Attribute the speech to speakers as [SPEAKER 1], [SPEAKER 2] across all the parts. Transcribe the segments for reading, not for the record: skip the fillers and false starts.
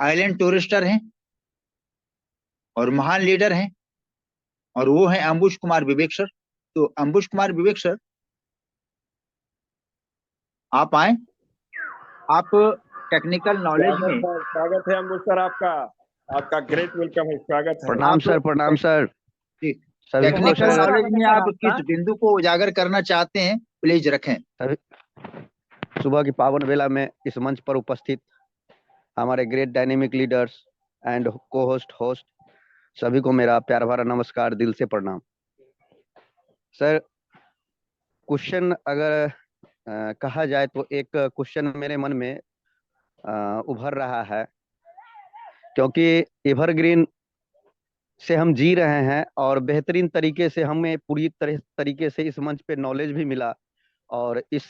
[SPEAKER 1] Island Tourister हैं और महान लीडर हैं, और वो है अंबुज कुमार विवेक सर। तो अंबुज कुमार विवेक सर, आप आए। आप टेक्निकल नॉलेज में,
[SPEAKER 2] स्वागत है अंबुज सर आपका। आपका ग्रेट वेलकम है, स्वागत है।
[SPEAKER 3] प्रणाम सर, प्रणाम सर। सभी को
[SPEAKER 1] टेक्निकल
[SPEAKER 3] सर,
[SPEAKER 1] नॉलेज में आप किस बिंदु को उजागर करना चाहते हैं, प्लीज रखें।
[SPEAKER 3] सभी सुबह की पावन बेला में इस मंच पर उपस्थित हमारे ग्रेट डायनेमिक लीडर्स एंड को होस्ट सभी को मेरा प्यार भरा नमस्कार, दिल से प्रणाम। सर, क्वेश्चन अगर कहा जाए तो एक क्वेश्चन मेरे मन में उभर रहा है, क्योंकि एवरग्रीन से हम जी रहे हैं और बेहतरीन तरीके से हमें पूरी तरीके से इस मंच पे नॉलेज भी मिला, और इस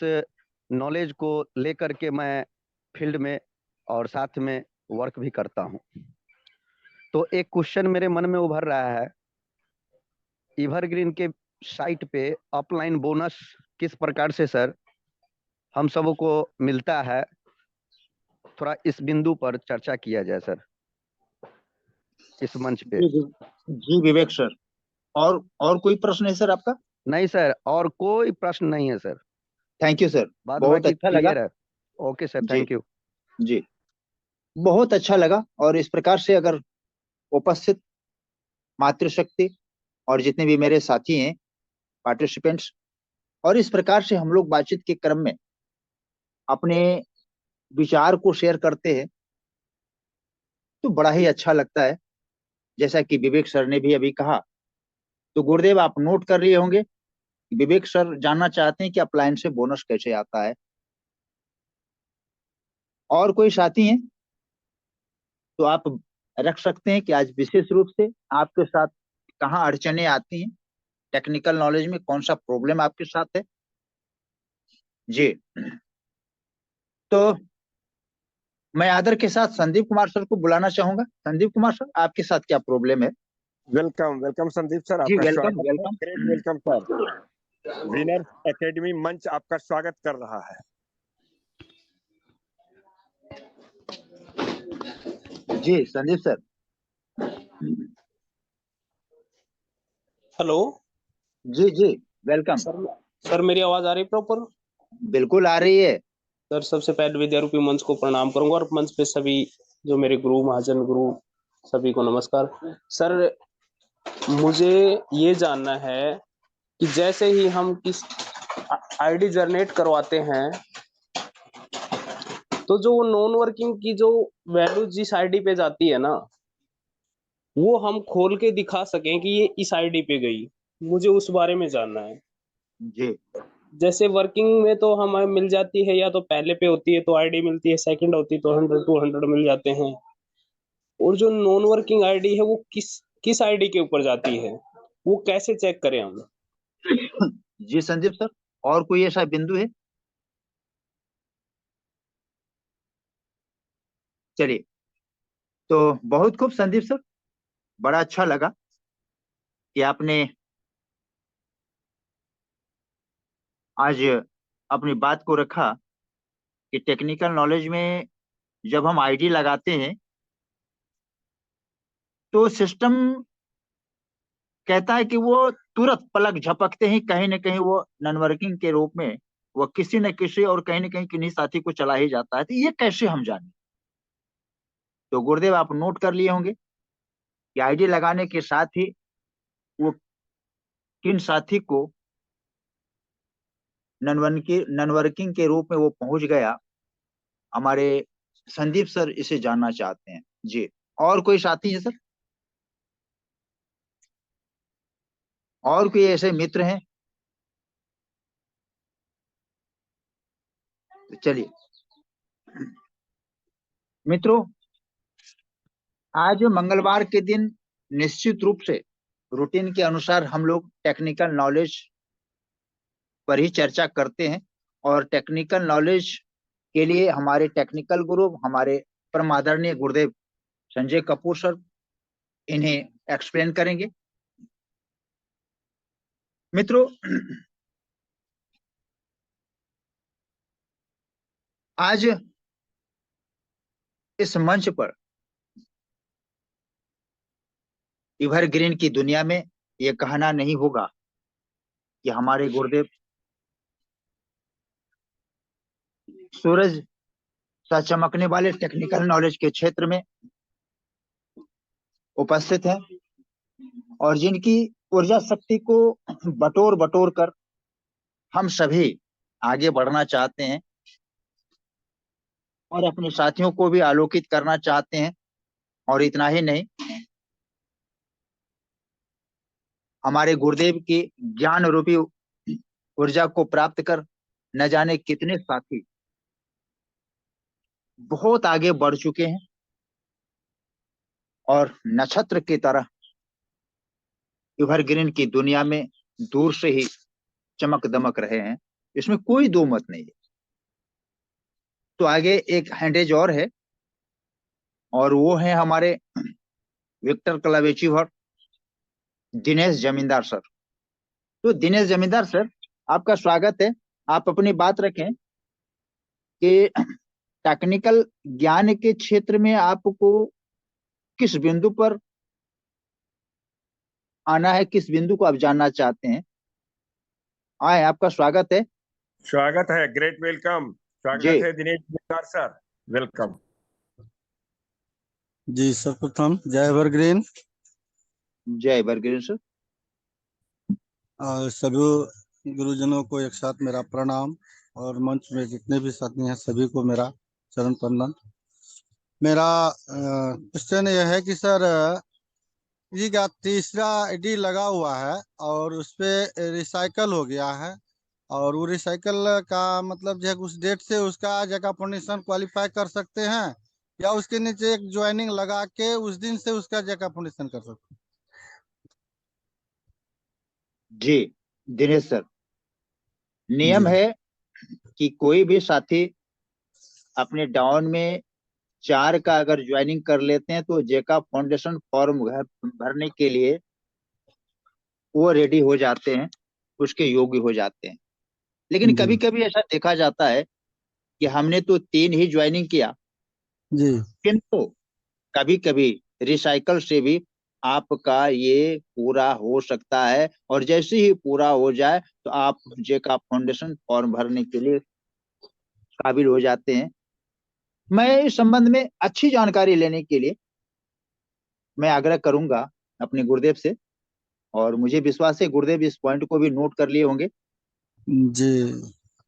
[SPEAKER 3] नॉलेज को लेकर के मैं फील्ड में और साथ में वर्क भी करता हूं। तो एक क्वेश्चन मेरे मन में उभर रहा है, एवरग्रीन के साइट पे अपलाइन बोनस किस प्रकार से सर हम सबों को मिलता है, थोड़ा इस बिंदु पर चर्चा किया जाए सर इस मंच पे।
[SPEAKER 1] जी विवेक सर, और कोई प्रश्न है सर आपका?
[SPEAKER 3] नहीं सर, और कोई प्रश्न नहीं है सर।
[SPEAKER 1] थैंक यू सर,
[SPEAKER 3] बात
[SPEAKER 1] बहुत
[SPEAKER 3] बाकी
[SPEAKER 1] अच्छा लगा।
[SPEAKER 3] क्लियर है। ओके सर,
[SPEAKER 1] जी
[SPEAKER 3] थैंक यू।
[SPEAKER 1] जी, बहुत अच्छा लगा। और इस प्रकार से अगर उपस्थित मातृशक्ति और जितने भी मेरे साथी हैं, पार्टिसिपेंट्स, और इस प्रकार से हम लोग बातचीत के क्रम में अपने विचार को शेयर करते हैं, तो बड़ा ही अच्छा लगता है। जैसा कि विवेक सर ने भी अभी कहा, तो गुरुदेव आप नोट कर लिए होंगे, विवेक सर जानना चाहते हैं कि अपलायंस से बोनस कैसे आता है। और कोई साथी हैं तो आप रख सकते हैं कि आज विशेष रूप से आपके साथ कहाँ अड़चने आती हैं, टेक्निकल नॉलेज में कौन सा प्रॉब्लम आपके साथ है। जी, तो मैं आदर के साथ संदीप कुमार सर को बुलाना चाहूंगा। संदीप कुमार सर, आपके साथ क्या प्रॉब्लम है?
[SPEAKER 2] वेलकम वेलकम संदीप सर,
[SPEAKER 1] जी
[SPEAKER 2] आपका
[SPEAKER 1] वेलकम
[SPEAKER 2] स्वागत है।
[SPEAKER 1] Welcome.
[SPEAKER 2] Great welcome sir. Winners academy मंच आपका स्वागत कर रहा है।
[SPEAKER 1] जी संदीप सर।
[SPEAKER 4] हेलो
[SPEAKER 1] जी जी, वेलकम।
[SPEAKER 4] सर मेरी आवाज आ रही है प्रॉपर?
[SPEAKER 1] बिल्कुल आ रही है।
[SPEAKER 4] सर सबसे पहले विद्यारूपी मंच को प्रणाम करूंगा, और मंच पे सभी जो मेरे गुरु महाजन गुरु सभी को नमस्कार। सर मुझे ये जानना है कि जैसे ही हम किस आईडी जनरेट करवाते हैं, तो जो नॉन वर्किंग की जो वैल्यू जिस आईडी पे जाती है ना, वो हम खोल के दिखा सकें कि ये इस आईडी पे गई, मुझे उस बारे में जानना है।
[SPEAKER 1] जी
[SPEAKER 4] जैसे वर्किंग में तो हमें मिल जाती है, या तो पहले पे होती है तो आईडी मिलती है, सेकंड होती है तो 100 200 मिल जाते हैं, और जो नॉन वर्किंग आईडी है वो किस किस आईडी के ऊपर जाती है, वो कैसे चेक करें हम?
[SPEAKER 1] जी संदीप सर, और कोई ऐसा बिंदु है? चलिए, तो बहुत खूब संदीप सर, बड़ा अच्छा लगा कि आपने आज अपनी बात को रखा कि टेक्निकल नॉलेज में जब हम आईडी लगाते हैं तो सिस्टम कहता है कि वो तुरंत पलक झपकते ही कहीं न कहीं वो नॉन वर्किंग के रूप में वो किसी न किसी और कहीं न कहीं किन्हीं साथी को चला ही जाता है। तो ये कैसे हम जाने? तो गुरुदेव आप नोट कर लिए होंगे कि आईडी लगाने के साथ ही वो किन साथी को नॉन वर्किंग के रूप में वो पहुंच गया, हमारे संदीप सर इसे जानना चाहते हैं। जी, और कोई साथी है सर? और कोई ऐसे मित्र हैं? तो चलिए मित्रों, आज मंगलवार के दिन निश्चित रूप से रूटीन के अनुसार हम लोग टेक्निकल नॉलेज पर ही चर्चा करते हैं, और टेक्निकल नॉलेज के लिए हमारे टेक्निकल गुरु, हमारे परम आदरणीय गुरुदेव संजय कपूर सर इन्हें एक्सप्लेन करेंगे। मित्रों, आज इस मंच पर एवरग्रीन की दुनिया में ये कहना नहीं होगा कि हमारे गुरुदेव सूरज सा चमकने वाले टेक्निकल नॉलेज के क्षेत्र में उपस्थित हैं और जिनकी ऊर्जा शक्ति को बटोर बटोर कर हम सभी आगे बढ़ना चाहते हैं और अपने साथियों को भी आलोकित करना चाहते हैं। और इतना ही नहीं, हमारे गुरुदेव की ज्ञान रूपी ऊर्जा को प्राप्त कर न जाने कितने साथी बहुत आगे बढ़ चुके हैं और नक्षत्र की तरह एवरग्रीन की दुनिया में दूर से ही चमक दमक रहे हैं, इसमें कोई दो मत नहीं है। तो आगे एक हैंडेज और है और वो है हमारे विक्टर क्लब अचीवर दिनेश जमींदार सर। तो दिनेश जमींदार सर, आपका स्वागत है। आप अपनी बात रखें कि टेक्निकल ज्ञान के क्षेत्र में आपको किस बिंदु पर आना है, किस बिंदु को आप जानना चाहते हैं। आए, आपका स्वागत है।
[SPEAKER 2] स्वागत है, ग्रेट वेलकम। स्वागत
[SPEAKER 1] जी
[SPEAKER 2] है दिनेश जमींदार सर, वेलकम।
[SPEAKER 5] जी सर्वप्रथम जय एवरग्रीन
[SPEAKER 1] जय एवरग्रीन सर।
[SPEAKER 5] और सभी गुरुजनों को एक साथ मेरा प्रणाम और मंच में जितने भी साथी हैं सभी को मेरा चरण वंदन। मेरा क्वेश्चन यह है कि सर ये का तीसरा आईडी लगा हुआ है और उस पे रिसाइकल हो गया है और वो रिसाइकल का मतलब जो है उस डेट से उसका जगह फॉर्मेशन क्वालिफाई कर सकते हैं या उसके नीचे एक ज्वाइनिंग लगा के उस दिन से उसका जगह फॉर्मेशन कर सकते हैं।
[SPEAKER 1] जी दिनेश सर, नियम
[SPEAKER 5] जी
[SPEAKER 1] है कि कोई भी साथी अपने डाउन में 4 का अगर ज्वाइनिंग कर लेते हैं तो जेका फाउंडेशन फॉर्म भरने के लिए वो रेडी हो जाते हैं, उसके योग्य हो जाते हैं। लेकिन
[SPEAKER 5] जी
[SPEAKER 1] कभी कभी ऐसा देखा जाता है कि हमने तो 3 ही ज्वाइनिंग किया,
[SPEAKER 5] जी
[SPEAKER 1] किंतु कभी कभी रिसाइकल से भी आपका ये पूरा हो सकता है और जैसे ही पूरा हो जाए तो आप जेका फाउंडेशन फॉर्म भरने के लिए काबिल हो जाते हैं। मैं इस संबंध में अच्छी जानकारी लेने के लिए मैं आग्रह करूंगा अपने गुरुदेव से, और मुझे विश्वास है गुरुदेव इस पॉइंट को भी नोट कर लिए होंगे।
[SPEAKER 5] जी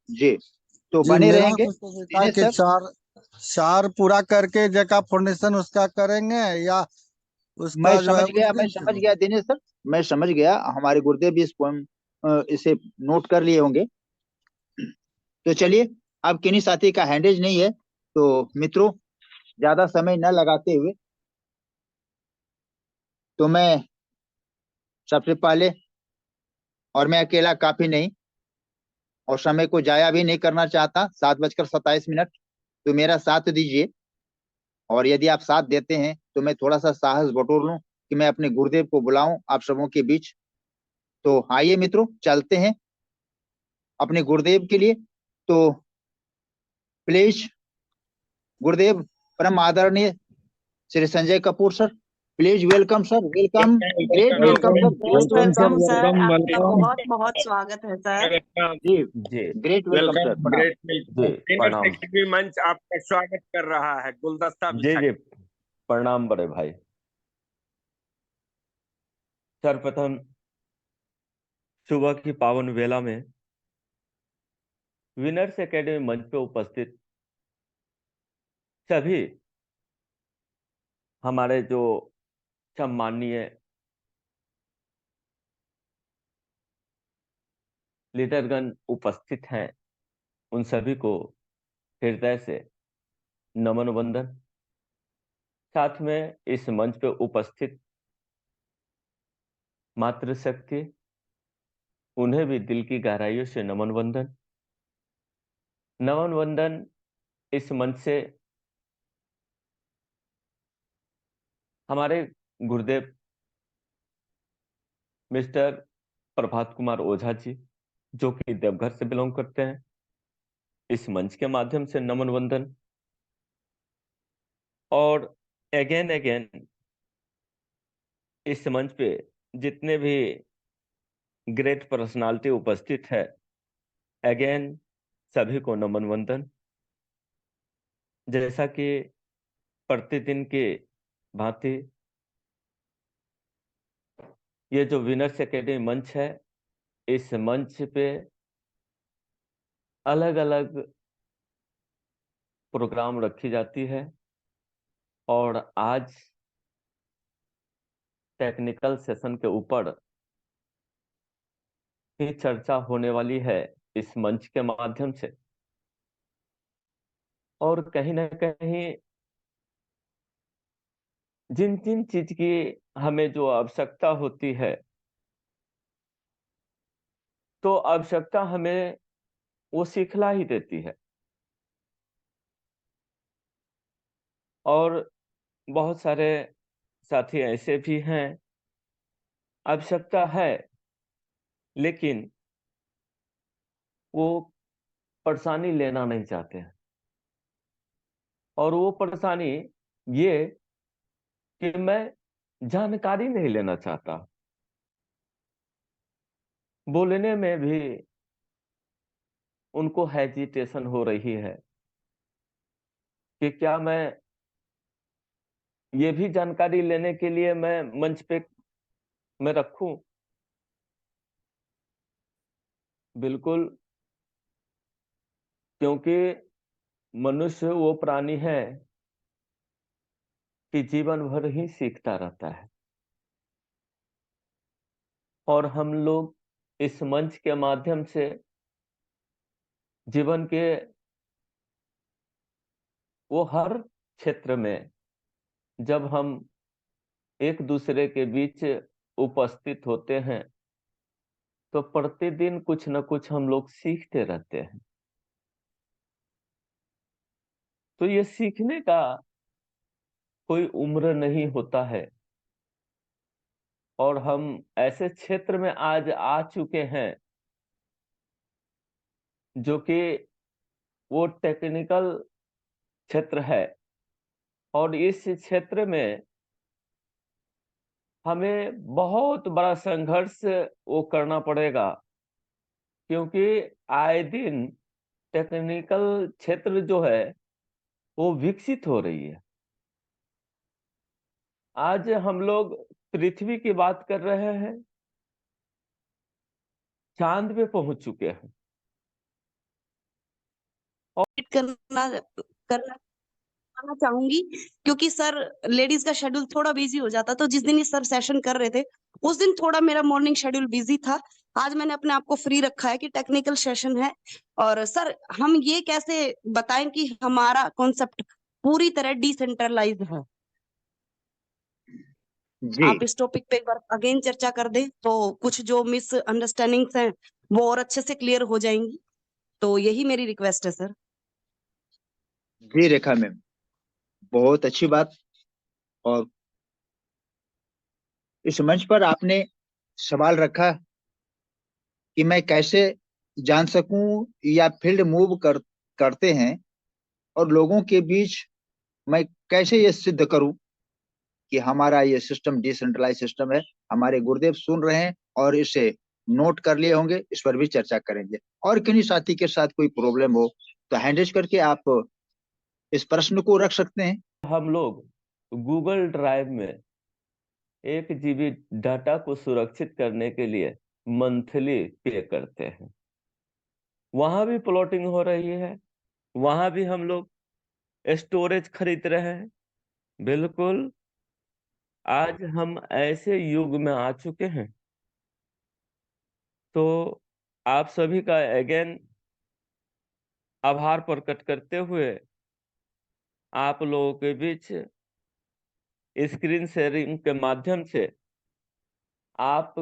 [SPEAKER 1] जी, तो
[SPEAKER 5] जी
[SPEAKER 1] बने
[SPEAKER 5] मेरा
[SPEAKER 1] रहेंगे
[SPEAKER 5] कुछ था
[SPEAKER 1] दिनेश
[SPEAKER 5] कि
[SPEAKER 1] सर।
[SPEAKER 5] चार चार पूरा करके जगह फाउंडेशन उसका करेंगे या
[SPEAKER 1] मैं
[SPEAKER 5] उसका जो है
[SPEAKER 1] समझ
[SPEAKER 5] उस
[SPEAKER 1] गया, मैं
[SPEAKER 5] दिन से
[SPEAKER 1] समझ गया दिनेश सर, मैं समझ गया। हमारे गुरुदेव भी इस पॉइंट इसे नोट कर लिए होंगे। तो चलिए, अब किन्हीं साथी का हैंडेज नहीं है तो मित्रों, ज्यादा समय न लगाते हुए तो मैं सबसे पहले, और मैं अकेला काफी नहीं और समय को जाया भी नहीं करना चाहता, 7:27 तो मेरा साथ दीजिए। और यदि आप साथ देते हैं तो मैं थोड़ा सा साहस बटोर लूं कि मैं अपने गुरुदेव को बुलाऊं आप सबों के बीच। तो आइए मित्रों, चलते हैं अपने गुरुदेव के लिए। तो प्लीज गुरुदेव परम आदरणीय Shri Sanjay Kapoor sir, please welcome sir, welcome, great welcome
[SPEAKER 2] welcome,
[SPEAKER 1] sir, great
[SPEAKER 6] most
[SPEAKER 1] welcome.
[SPEAKER 6] Welcome sir, आपका
[SPEAKER 2] वेलकम,
[SPEAKER 6] बहुत बहुत स्वागत है सर।
[SPEAKER 2] वेलकम
[SPEAKER 1] जी,
[SPEAKER 7] जी
[SPEAKER 1] ग्रेट वेलकम
[SPEAKER 2] वेलकम,
[SPEAKER 1] सर, प्रणाम।
[SPEAKER 2] Great welcome.
[SPEAKER 7] जी
[SPEAKER 2] विनर
[SPEAKER 7] प्रणाम।
[SPEAKER 2] सेक्रेटरी मंच आपका स्वागत कर रहा है, गुलदस्ता
[SPEAKER 7] जी
[SPEAKER 2] बिछा
[SPEAKER 7] जी प्रणाम बड़े भाई। सर्वप्रथम सुबह की पावन वेला में विनर्स एकेडमी मंच पे उपस्थित सभी हमारे जो सम्माननीय लीडरगण उपस्थित हैं उन सभी को हृदय से नमन वंदन। साथ में इस मंच पे उपस्थित मातृशक्ति, उन्हें भी दिल की गहराइयों से नमन वंदन। नमन वंदन इस मंच से हमारे गुरुदेव मिस्टर प्रभात कुमार ओझा जी, जो कि देवघर से बिलोंग करते हैं, इस मंच के माध्यम से नमन वंदन। और अगेन इस मंच पे जितने भी ग्रेट पर्सनालिटी उपस्थित है, अगेन सभी को नमन वंदन। जैसा कि प्रतिदिन की भांति ये जो विनर्स एकेडमी मंच है, इस मंच पे अलग अलग प्रोग्राम रखी जाती है और आज टेक्निकल सेशन के ऊपर ही चर्चा होने वाली है इस मंच के माध्यम से। और कहीं ना कहीं जिन जिन चीज की हमें जो आवश्यकता होती है, तो आवश्यकता हमें वो सिखला ही देती है। और बहुत सारे साथी ऐसे भी हैं, आवश्यकता है लेकिन वो परेशानी लेना नहीं चाहते हैं। और वो परेशानी ये कि मैं जानकारी नहीं लेना चाहता, बोलने में भी उनको हेजिटेशन हो रही है कि क्या मैं ये भी जानकारी लेने के लिए मैं मंच पे मैं रखूं। बिल्कुल, क्योंकि मनुष्य वो प्राणी है कि जीवन भर ही सीखता रहता है। और हम लोग इस मंच के माध्यम से जीवन के वो हर क्षेत्र में जब हम एक दूसरे के बीच उपस्थित होते हैं, तो प्रतिदिन कुछ न कुछ हम लोग सीखते रहते हैं। तो ये सीखने का कोई उम्र नहीं होता है। और हम ऐसे क्षेत्र में आज आ चुके हैं जो कि वो टेक्निकल क्षेत्र है। और इस क्षेत्र में हमें बहुत बड़ा संघर्ष वो करना पड़ेगा, क्योंकि आए दिन टेक्निकल क्षेत्र जो है वो विकसित हो रही है। आज हम लोग पृथ्वी की बात कर रहे हैं, चांद पे पहुंच चुके हैं।
[SPEAKER 6] करना करना करना चाहूंगी, क्योंकि सर लेडीज का शेड्यूल थोड़ा बिजी हो जाता, तो जिस दिन ये सर सेशन कर रहे थे उस दिन थोड़ा मेरा मॉर्निंग शेड्यूल बिजी था। आज मैंने अपने आप को फ्री रखा है कि टेक्निकल सेशन है। और सर हम ये कैसे बताएं कि हमारा कॉन्सेप्ट पूरी तरह डिसेंट्रलाइज है।
[SPEAKER 1] जी
[SPEAKER 6] आप इस टॉपिक पे एक बार अगेन चर्चा कर दें तो कुछ जो मिसअंडरस्टैंडिंग्स हैं वो और अच्छे से क्लियर हो जाएंगी। तो यही मेरी रिक्वेस्ट है सर।
[SPEAKER 1] जी रेखा मैम, बहुत अच्छी बात। और इस मंच पर आपने सवाल रखा कि मैं कैसे जान सकूं या फील्ड मूव करते हैं और लोगों के बीच मैं कैसे ये सिद्ध करूं कि हमारा ये सिस्टम डिसेंट्रलाइज सिस्टम है। हमारे गुरुदेव सुन रहे हैं और इसे नोट कर लिए होंगे, इस पर भी चर्चा करेंगे। और किन्हीं साथी के साथ कोई प्रॉब्लम हो तो हैंडल करके आप इस प्रश्न को रख सकते हैं।
[SPEAKER 7] हम लोग गूगल ड्राइव में 1 GB डाटा को सुरक्षित करने के लिए मंथली पे करते हैं। वहां भी प्लॉटिंग हो रही है, वहां भी हम लोग स्टोरेज खरीद रहे हैं। बिल्कुल, आज हम ऐसे युग में आ चुके हैं। तो आप सभी का अगेन आभार प्रकट करते हुए आप लोगों के बीच स्क्रीन शेयरिंग के माध्यम से आप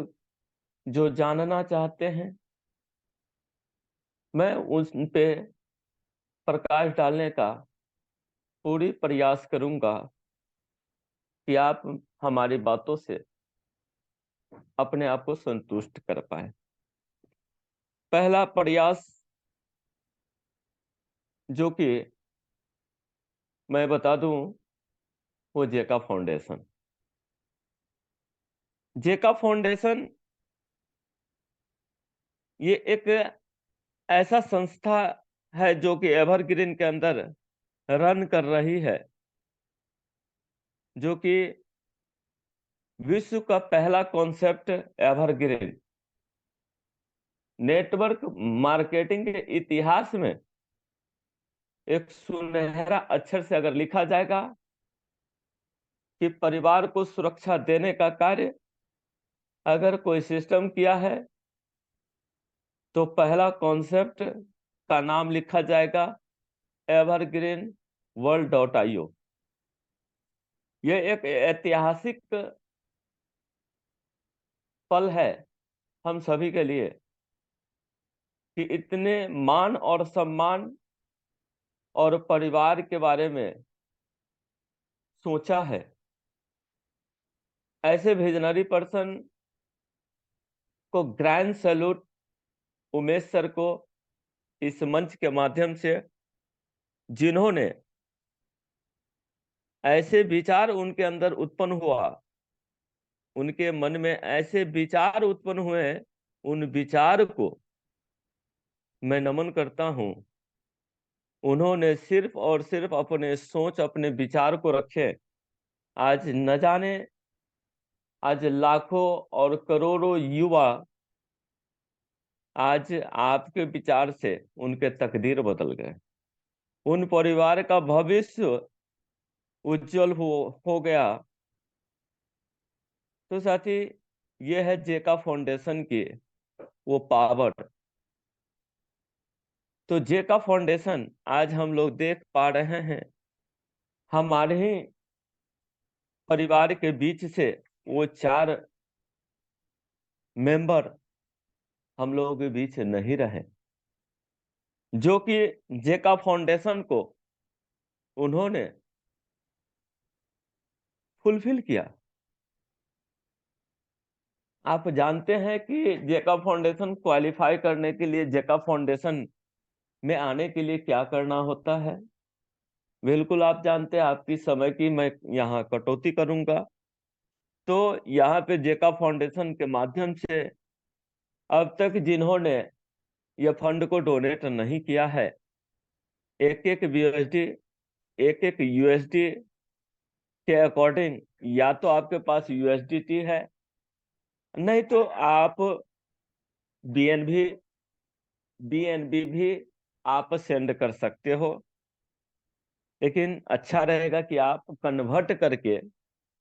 [SPEAKER 7] जो जानना चाहते हैं, मैं उस पे प्रकाश डालने का पूरी प्रयास करूंगा कि आप हमारी बातों से अपने आप को संतुष्ट कर पाए। पहला प्रयास जो कि मैं बता दूं, वो जेका फाउंडेशन। जेका फाउंडेशन ये एक ऐसा संस्था है जो कि एवरग्रीन के अंदर रन कर रही है, जो कि विश्व का पहला कॉन्सेप्ट एवरग्रीन नेटवर्क मार्केटिंग के इतिहास में एक सुनहरा अक्षर से अगर लिखा जाएगा कि परिवार को सुरक्षा देने का कार्य अगर कोई सिस्टम किया है तो पहला कॉन्सेप्ट का नाम लिखा जाएगा evergreenworld.io। यह एक ऐतिहासिक पल है हम सभी के लिए कि इतने मान और सम्मान और परिवार के बारे में सोचा है। ऐसे विजनरी पर्सन को ग्रैंड सैल्यूट उमेश सर को इस मंच के माध्यम से, जिन्होंने ऐसे विचार उनके अंदर उत्पन्न हुआ, उनके मन में ऐसे विचार उत्पन्न हुए, उन विचार को मैं नमन करता हूं। उन्होंने सिर्फ और सिर्फ अपने सोच, अपने विचार को रखे। आज न जाने आज लाखों और करोड़ों युवा आज आपके विचार से उनके तकदीर बदल गए, उन परिवार का भविष्य उज्जवल हो गया। तो साथी, ये है जेका फाउंडेशन की वो पावर। तो जेका फाउंडेशन आज हम लोग देख पा रहे हैं, हमारे ही परिवार के बीच से वो 4 मेंबर हम लोगों के बीच नहीं रहे, जो कि जेका फाउंडेशन को उन्होंने फुलफिल किया। आप जानते हैं कि जेका फाउंडेशन क्वालिफाई करने के लिए, जेका फाउंडेशन में आने के लिए क्या करना होता है? बिल्कुल आप जानते हैं, आपकी समय की मैं यहाँ कटौती करूंगा। तो यहाँ पे जेका फाउंडेशन के माध्यम से अब तक जिन्होंने ये फंड को डोनेट नहीं किया है, एक एक यूएसडी के अकॉर्डिंग, या तो आपके पास यूएसडीटी है, नहीं तो आप बीएनबी भी आप सेंड कर सकते हो। लेकिन अच्छा रहेगा कि आप कन्वर्ट करके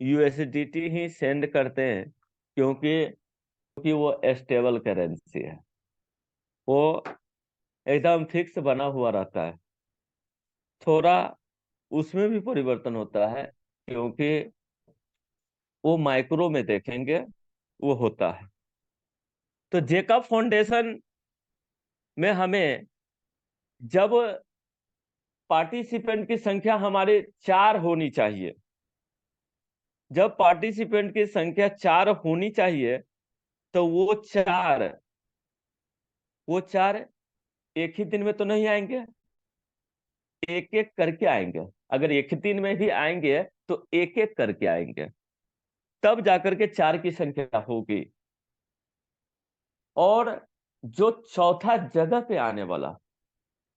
[SPEAKER 7] यूएसडीटी ही सेंड करते हैं, क्योंकि वो स्टेबल करेंसी है, वो एकदम फिक्स बना हुआ रहता है। थोड़ा उसमें भी परिवर्तन होता है, क्योंकि वो माइक्रो में देखेंगे वो होता है। तो जेका फाउंडेशन में हमें जब पार्टिसिपेंट की संख्या हमारे 4 होनी चाहिए, जब पार्टिसिपेंट की संख्या 4 होनी चाहिए, तो वो चार एक ही दिन में तो नहीं आएंगे, एक एक करके आएंगे। अगर एक ही दिन में ही आएंगे तो एक एक करके आएंगे, तब जाकर के 4 की संख्या होगी। और जो चौथा जगह पे आने वाला,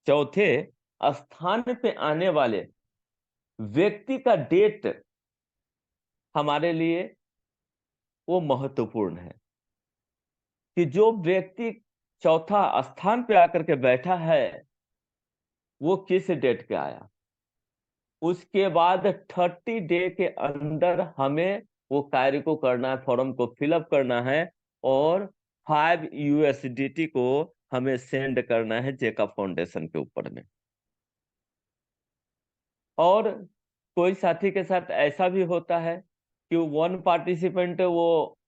[SPEAKER 7] चौथे स्थान पे आने वाले व्यक्ति का डेट हमारे लिए वो महत्वपूर्ण है कि जो व्यक्ति चौथा स्थान पे आकर के बैठा है वो किस डेट पे आया। उसके बाद 30 डे के अंदर हमें वो कार्य को करना है, फॉर्म को फिलअप करना है और 5 यूएसडीटी को हमें सेंड करना है जेका फाउंडेशन के ऊपर में। और कोई साथी के साथ ऐसा भी होता है कि 1 पार्टिसिपेंट वो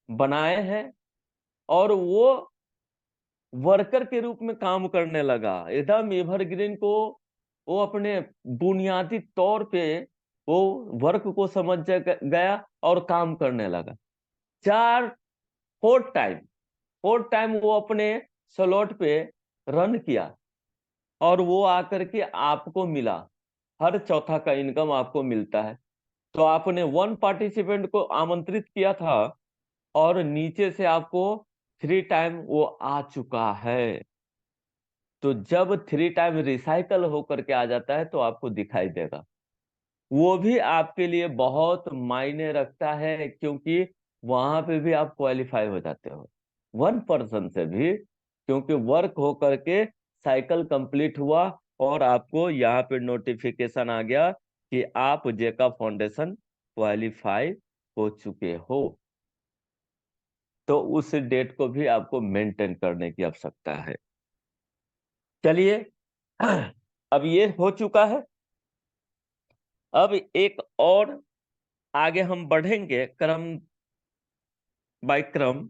[SPEAKER 7] बनाए हैं और वो वर्कर के रूप में काम करने लगा, एकदम एवरग्रीन को वो अपने बुनियादी तौर पे वो वर्क को समझ गया और काम करने लगा। 4 टाइम वो अपने स्लॉट पे रन किया और वो आकर के आपको मिला। हर चौथा का इनकम आपको मिलता है। तो आपने 1 पार्टिसिपेंट को आमंत्रित किया था और नीचे से आपको 3 टाइम वो आ चुका है। तो जब 3 टाइम रिसाइकल होकर के आ जाता है तो आपको दिखाई देगा। वो भी आपके लिए बहुत मायने रखता है, क्योंकि वहां पे भी आप क्वालिफाई हो जाते हो 1 पर्सन से भी, क्योंकि वर्क होकर के साइकिल कंप्लीट हुआ और आपको यहाँ पे नोटिफिकेशन आ गया कि आप जेका फाउंडेशन क्वालिफाई हो चुके हो। तो उस डेट को भी आपको मेंटेन करने की आवश्यकता है। चलिए, अब ये हो चुका है। अब एक और आगे हम बढ़ेंगे क्रम बाय क्रम,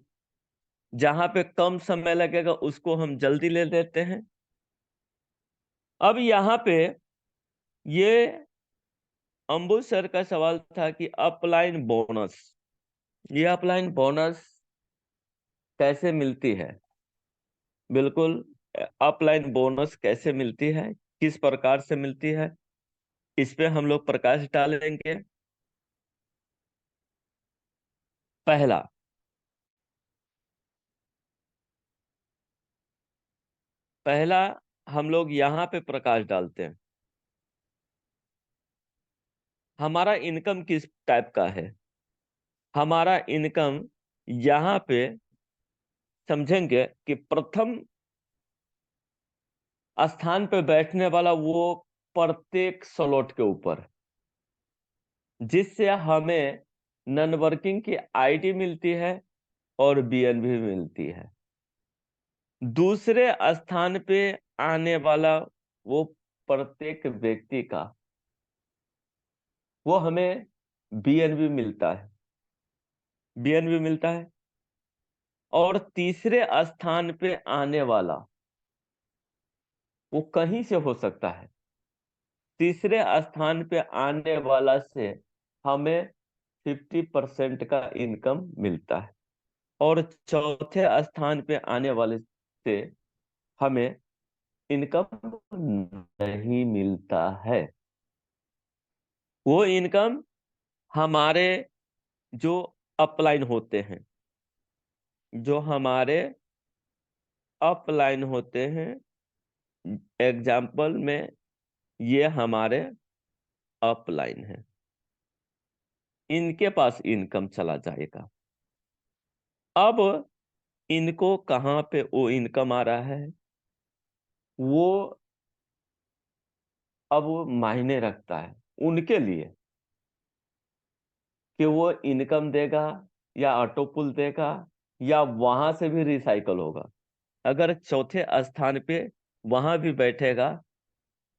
[SPEAKER 7] जहां पे कम समय लगेगा उसको हम जल्दी ले लेते हैं। अब यहाँ पे ये अंबुज सर का सवाल था कि अपलाइन बोनस, ये अपलाइन बोनस कैसे मिलती है। बिल्कुल, अपलाइन बोनस कैसे मिलती है, किस प्रकार से मिलती है, इस पे हम लोग प्रकाश डालेंगे। पहला, हम लोग यहाँ पे प्रकाश डालते हैं, हमारा इनकम किस टाइप का है। हमारा इनकम यहाँ पे समझेंगे कि प्रथम स्थान पे बैठने वाला वो प्रत्येक स्लॉट के ऊपर, जिससे हमें नॉन वर्किंग की आईडी मिलती है और बीएनबी मिलती है। दूसरे स्थान पे आने वाला वो प्रत्येक व्यक्ति का, वो हमें बीएनबी मिलता है, बीएनबी मिलता है। और तीसरे स्थान पे आने वाला वो कहीं से हो सकता है, तीसरे स्थान पे आने वाला से हमें 50% का इनकम मिलता है। और चौथे स्थान पे आने वाले से हमें इनकम नहीं मिलता है। वो इनकम हमारे जो अपलाइन होते हैं, जो हमारे अपलाइन होते हैं, एग्जाम्पल में ये हमारे अपलाइन है, इनके पास इनकम चला जाएगा। अब इनको कहाँ पे वो इनकम आ रहा है, वो अब मायने रखता है उनके लिए कि वो इनकम देगा या ऑटो पुल देगा या वहां से भी रिसाइकल होगा। अगर चौथे स्थान पे वहां भी बैठेगा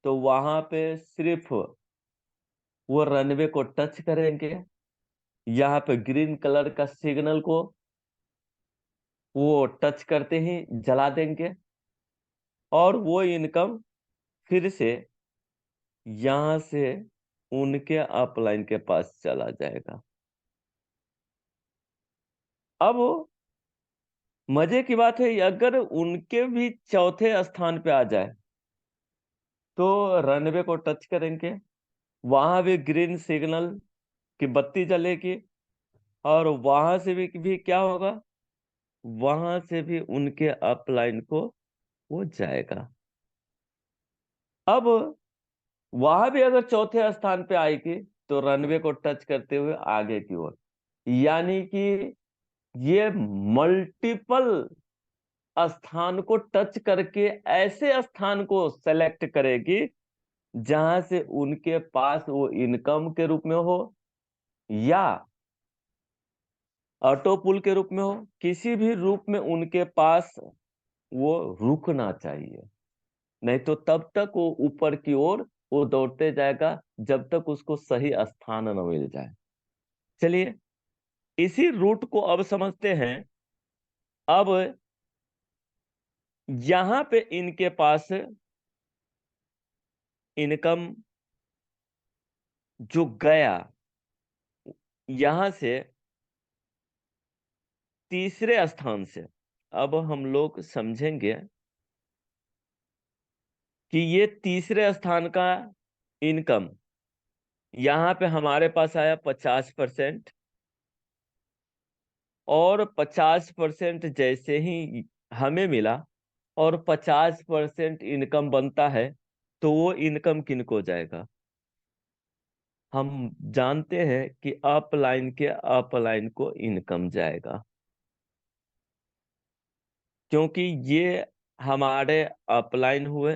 [SPEAKER 7] तो वहां पे सिर्फ वो रनवे को टच करेंगे, यहाँ पे ग्रीन कलर का सिग्नल को वो टच करते ही जला देंगे और वो इनकम फिर से यहां से उनके अपलाइन के पास चला जाएगा। अब मजे की बात है, अगर उनके भी चौथे स्थान पे आ जाए तो रनवे को टच करेंगे, वहां भी ग्रीन सिग्नल की बत्ती जलेगी और वहां से भी क्या होगा, वहां से भी उनके अपलाइन को वो जाएगा। अब वहां भी अगर चौथे स्थान पे आएगी तो रनवे को टच करते हुए आगे की ओर, यानी कि ये मल्टीपल स्थान को टच करके ऐसे स्थान को सेलेक्ट करेगी जहां से उनके पास वो इनकम के रूप में हो या ऑटो पुल के रूप में हो, किसी भी रूप में उनके पास वो रुकना चाहिए। नहीं तो तब तक वो ऊपर की ओर वो दौड़ते जाएगा जब तक उसको सही स्थान न मिल जाए। चलिए, इसी रूट को अब समझते हैं। अब यहां पे इनके पास इनकम जो गया, यहां से तीसरे स्थान से, अब हम लोग समझेंगे कि ये तीसरे स्थान का इनकम यहाँ पे हमारे पास आया 50%, और 50% जैसे ही हमें मिला और 50% इनकम बनता है, तो वो इनकम किनको जाएगा? हम जानते हैं कि अपलाइन के अपलाइन को इनकम जाएगा, क्योंकि ये हमारे अपलाइन हुए,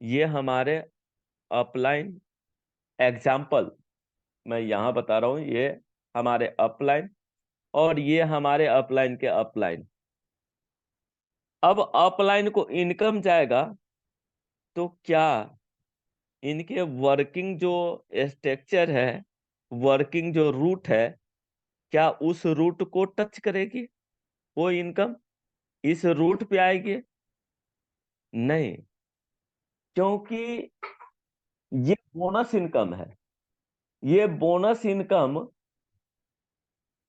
[SPEAKER 7] ये हमारे अपलाइन। एग्जाम्पल मैं यहां बता रहा हूं, ये हमारे अपलाइन और ये हमारे अपलाइन के अपलाइन। अब अपलाइन को इनकम जाएगा, तो क्या इनके वर्किंग जो स्ट्रक्चर है, वर्किंग जो रूट है, क्या उस रूट को टच करेगी वो इनकम? इस रूट पे आएगी? नहीं, क्योंकि ये बोनस इनकम है। ये बोनस इनकम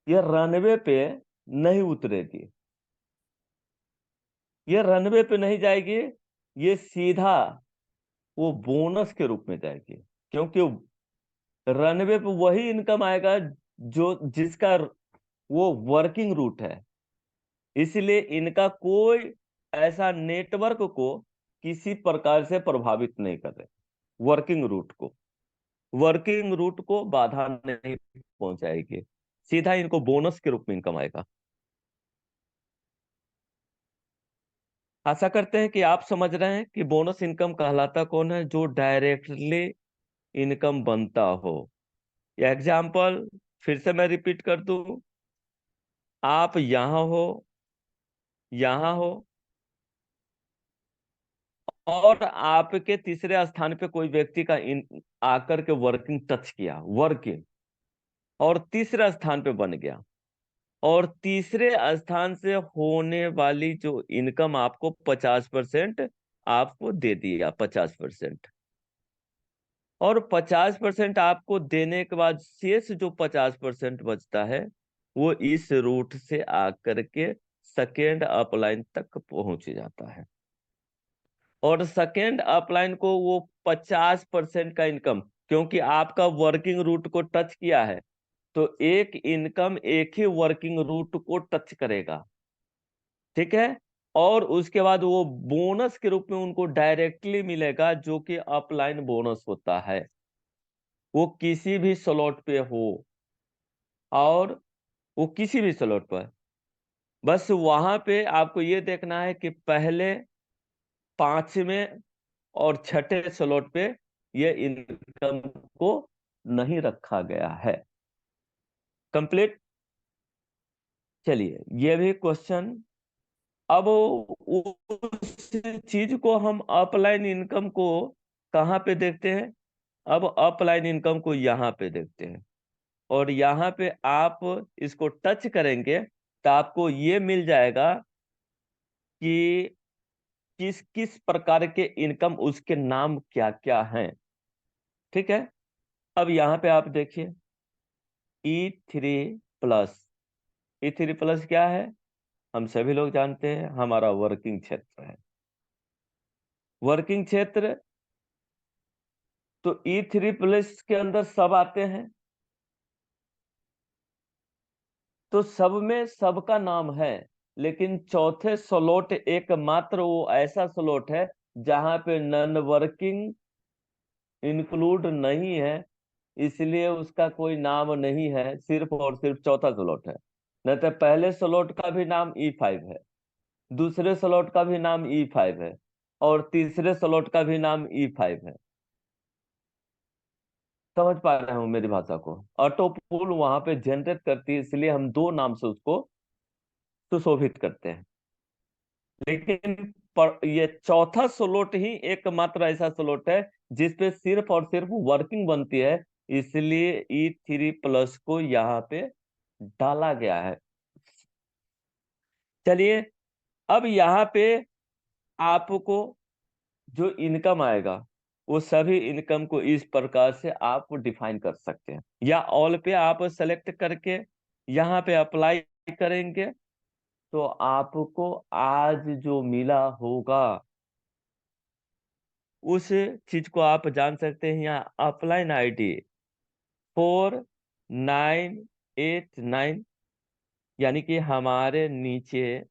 [SPEAKER 7] ये रनवे पे नहीं उतरेगी, ये रनवे पे नहीं जाएगी, ये सीधा वो बोनस के रूप में जाएगी। क्योंकि रनवे पे वही इनकम आएगा जो जिसका वो वर्किंग रूट है। इसलिए इनका कोई ऐसा नेटवर्क को किसी प्रकार से प्रभावित नहीं कर रहे। वर्किंग रूट को बाधा नहीं पहुंचाएगी, सीधा इनको बोनस के रूप में इनकम आएगा। आशा करते हैं कि आप समझ रहे हैं कि बोनस इनकम कहलाता कौन है? जो डायरेक्टली इनकम बनता हो। एग्जाम्पल फिर से मैं रिपीट कर दूं, आप यहां हो, यहां हो, और आपके तीसरे स्थान पे कोई व्यक्ति का आकर के वर्किंग टच किया, वर्किंग, और तीसरा स्थान पे बन गया, और तीसरे स्थान से होने वाली जो इनकम आपको 50% आपको दे दिया, 50%। और 50% आपको देने के बाद शेष जो 50% बचता है, वो इस रूट से आकर के सेकेंड अपलाइन तक पहुंच जाता है। और सेकेंड अपलाइन को वो 50% का इनकम, क्योंकि आपका वर्किंग रूट को टच किया है, तो एक इनकम एक ही वर्किंग रूट को टच करेगा, ठीक है। और उसके बाद वो बोनस के रूप में उनको डायरेक्टली मिलेगा, जो कि अपलाइन बोनस होता है। वो किसी भी स्लॉट पे हो, और वो किसी भी स्लॉट पर, बस वहां पे आपको ये देखना है कि पहले, पांचवें और छठे स्लॉट पे ये इनकम को नहीं रखा गया है। कंप्लीट। चलिए, ये भी क्वेश्चन। अब उस चीज को हम अपलाइन इनकम को कहाँ पे देखते हैं? अब अपलाइन इनकम को यहाँ पे देखते हैं, और यहाँ पे आप इसको टच करेंगे तो आपको ये मिल जाएगा कि किस किस प्रकार के इनकम, उसके नाम क्या क्या हैं, ठीक है। अब यहाँ पे आप देखिए, E3+। E3+ क्या है? हम सभी लोग जानते हैं, हमारा वर्किंग क्षेत्र है। वर्किंग क्षेत्र, तो E3+ के अंदर सब आते हैं, तो सब में सबका नाम है, लेकिन चौथे स्लॉट एकमात्र वो ऐसा स्लॉट है जहां पे नॉन वर्किंग इंक्लूड नहीं है, इसलिए उसका कोई नाम नहीं है, सिर्फ और सिर्फ चौथा स्लॉट है। नहीं तो पहले स्लॉट का भी नाम E5 है, दूसरे स्लॉट का भी नाम E5 है, और तीसरे स्लॉट का भी नाम E5 है। समझ पा रहे हो मेरी भाषा को? ऑटो पूल वहां पे जनरेट करती है, इसलिए हम दो नाम से उसको सुशोभित करते हैं। लेकिन ये चौथा स्लॉट ही एकमात्र ऐसा स्लॉट है जिसपे सिर्फ और सिर्फ वर्किंग बनती है, इसलिए E3+ को यहाँ पे डाला गया है। चलिए, अब यहाँ पे आपको जो इनकम आएगा, वो सभी इनकम को इस प्रकार से आप डिफाइन कर सकते हैं, या ऑल पे आप सेलेक्ट करके यहाँ पे अप्लाई करेंगे, तो आपको आज जो मिला होगा उस चीज को आप जान सकते हैं। यहाँ अपलाइन आईडी 4989, यानी कि हमारे नीचे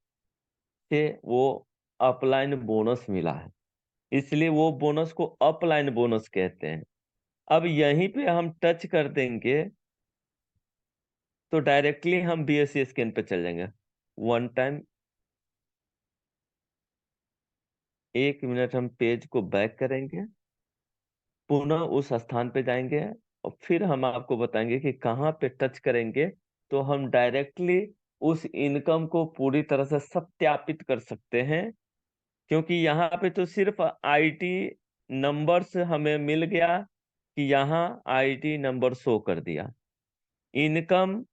[SPEAKER 7] से वो अपलाइन बोनस मिला है, इसलिए वो बोनस को अपलाइन बोनस कहते हैं। अब यहीं पे हम टच कर देंगे तो डायरेक्टली हम बीएससी स्कैन पे चल जाएंगे। वन टाइम, 1 मिनट हम पेज को बैक करेंगे, पुनः उस स्थान पे जाएंगे और फिर हम आपको बताएंगे कि कहाँ पे टच करेंगे तो हम डायरेक्टली उस इनकम को पूरी तरह से सत्यापित कर सकते हैं। क्योंकि यहाँ पे तो सिर्फ आईटी नंबर से हमें मिल गया कि यहाँ आईटी नंबर शो कर दिया, इनकम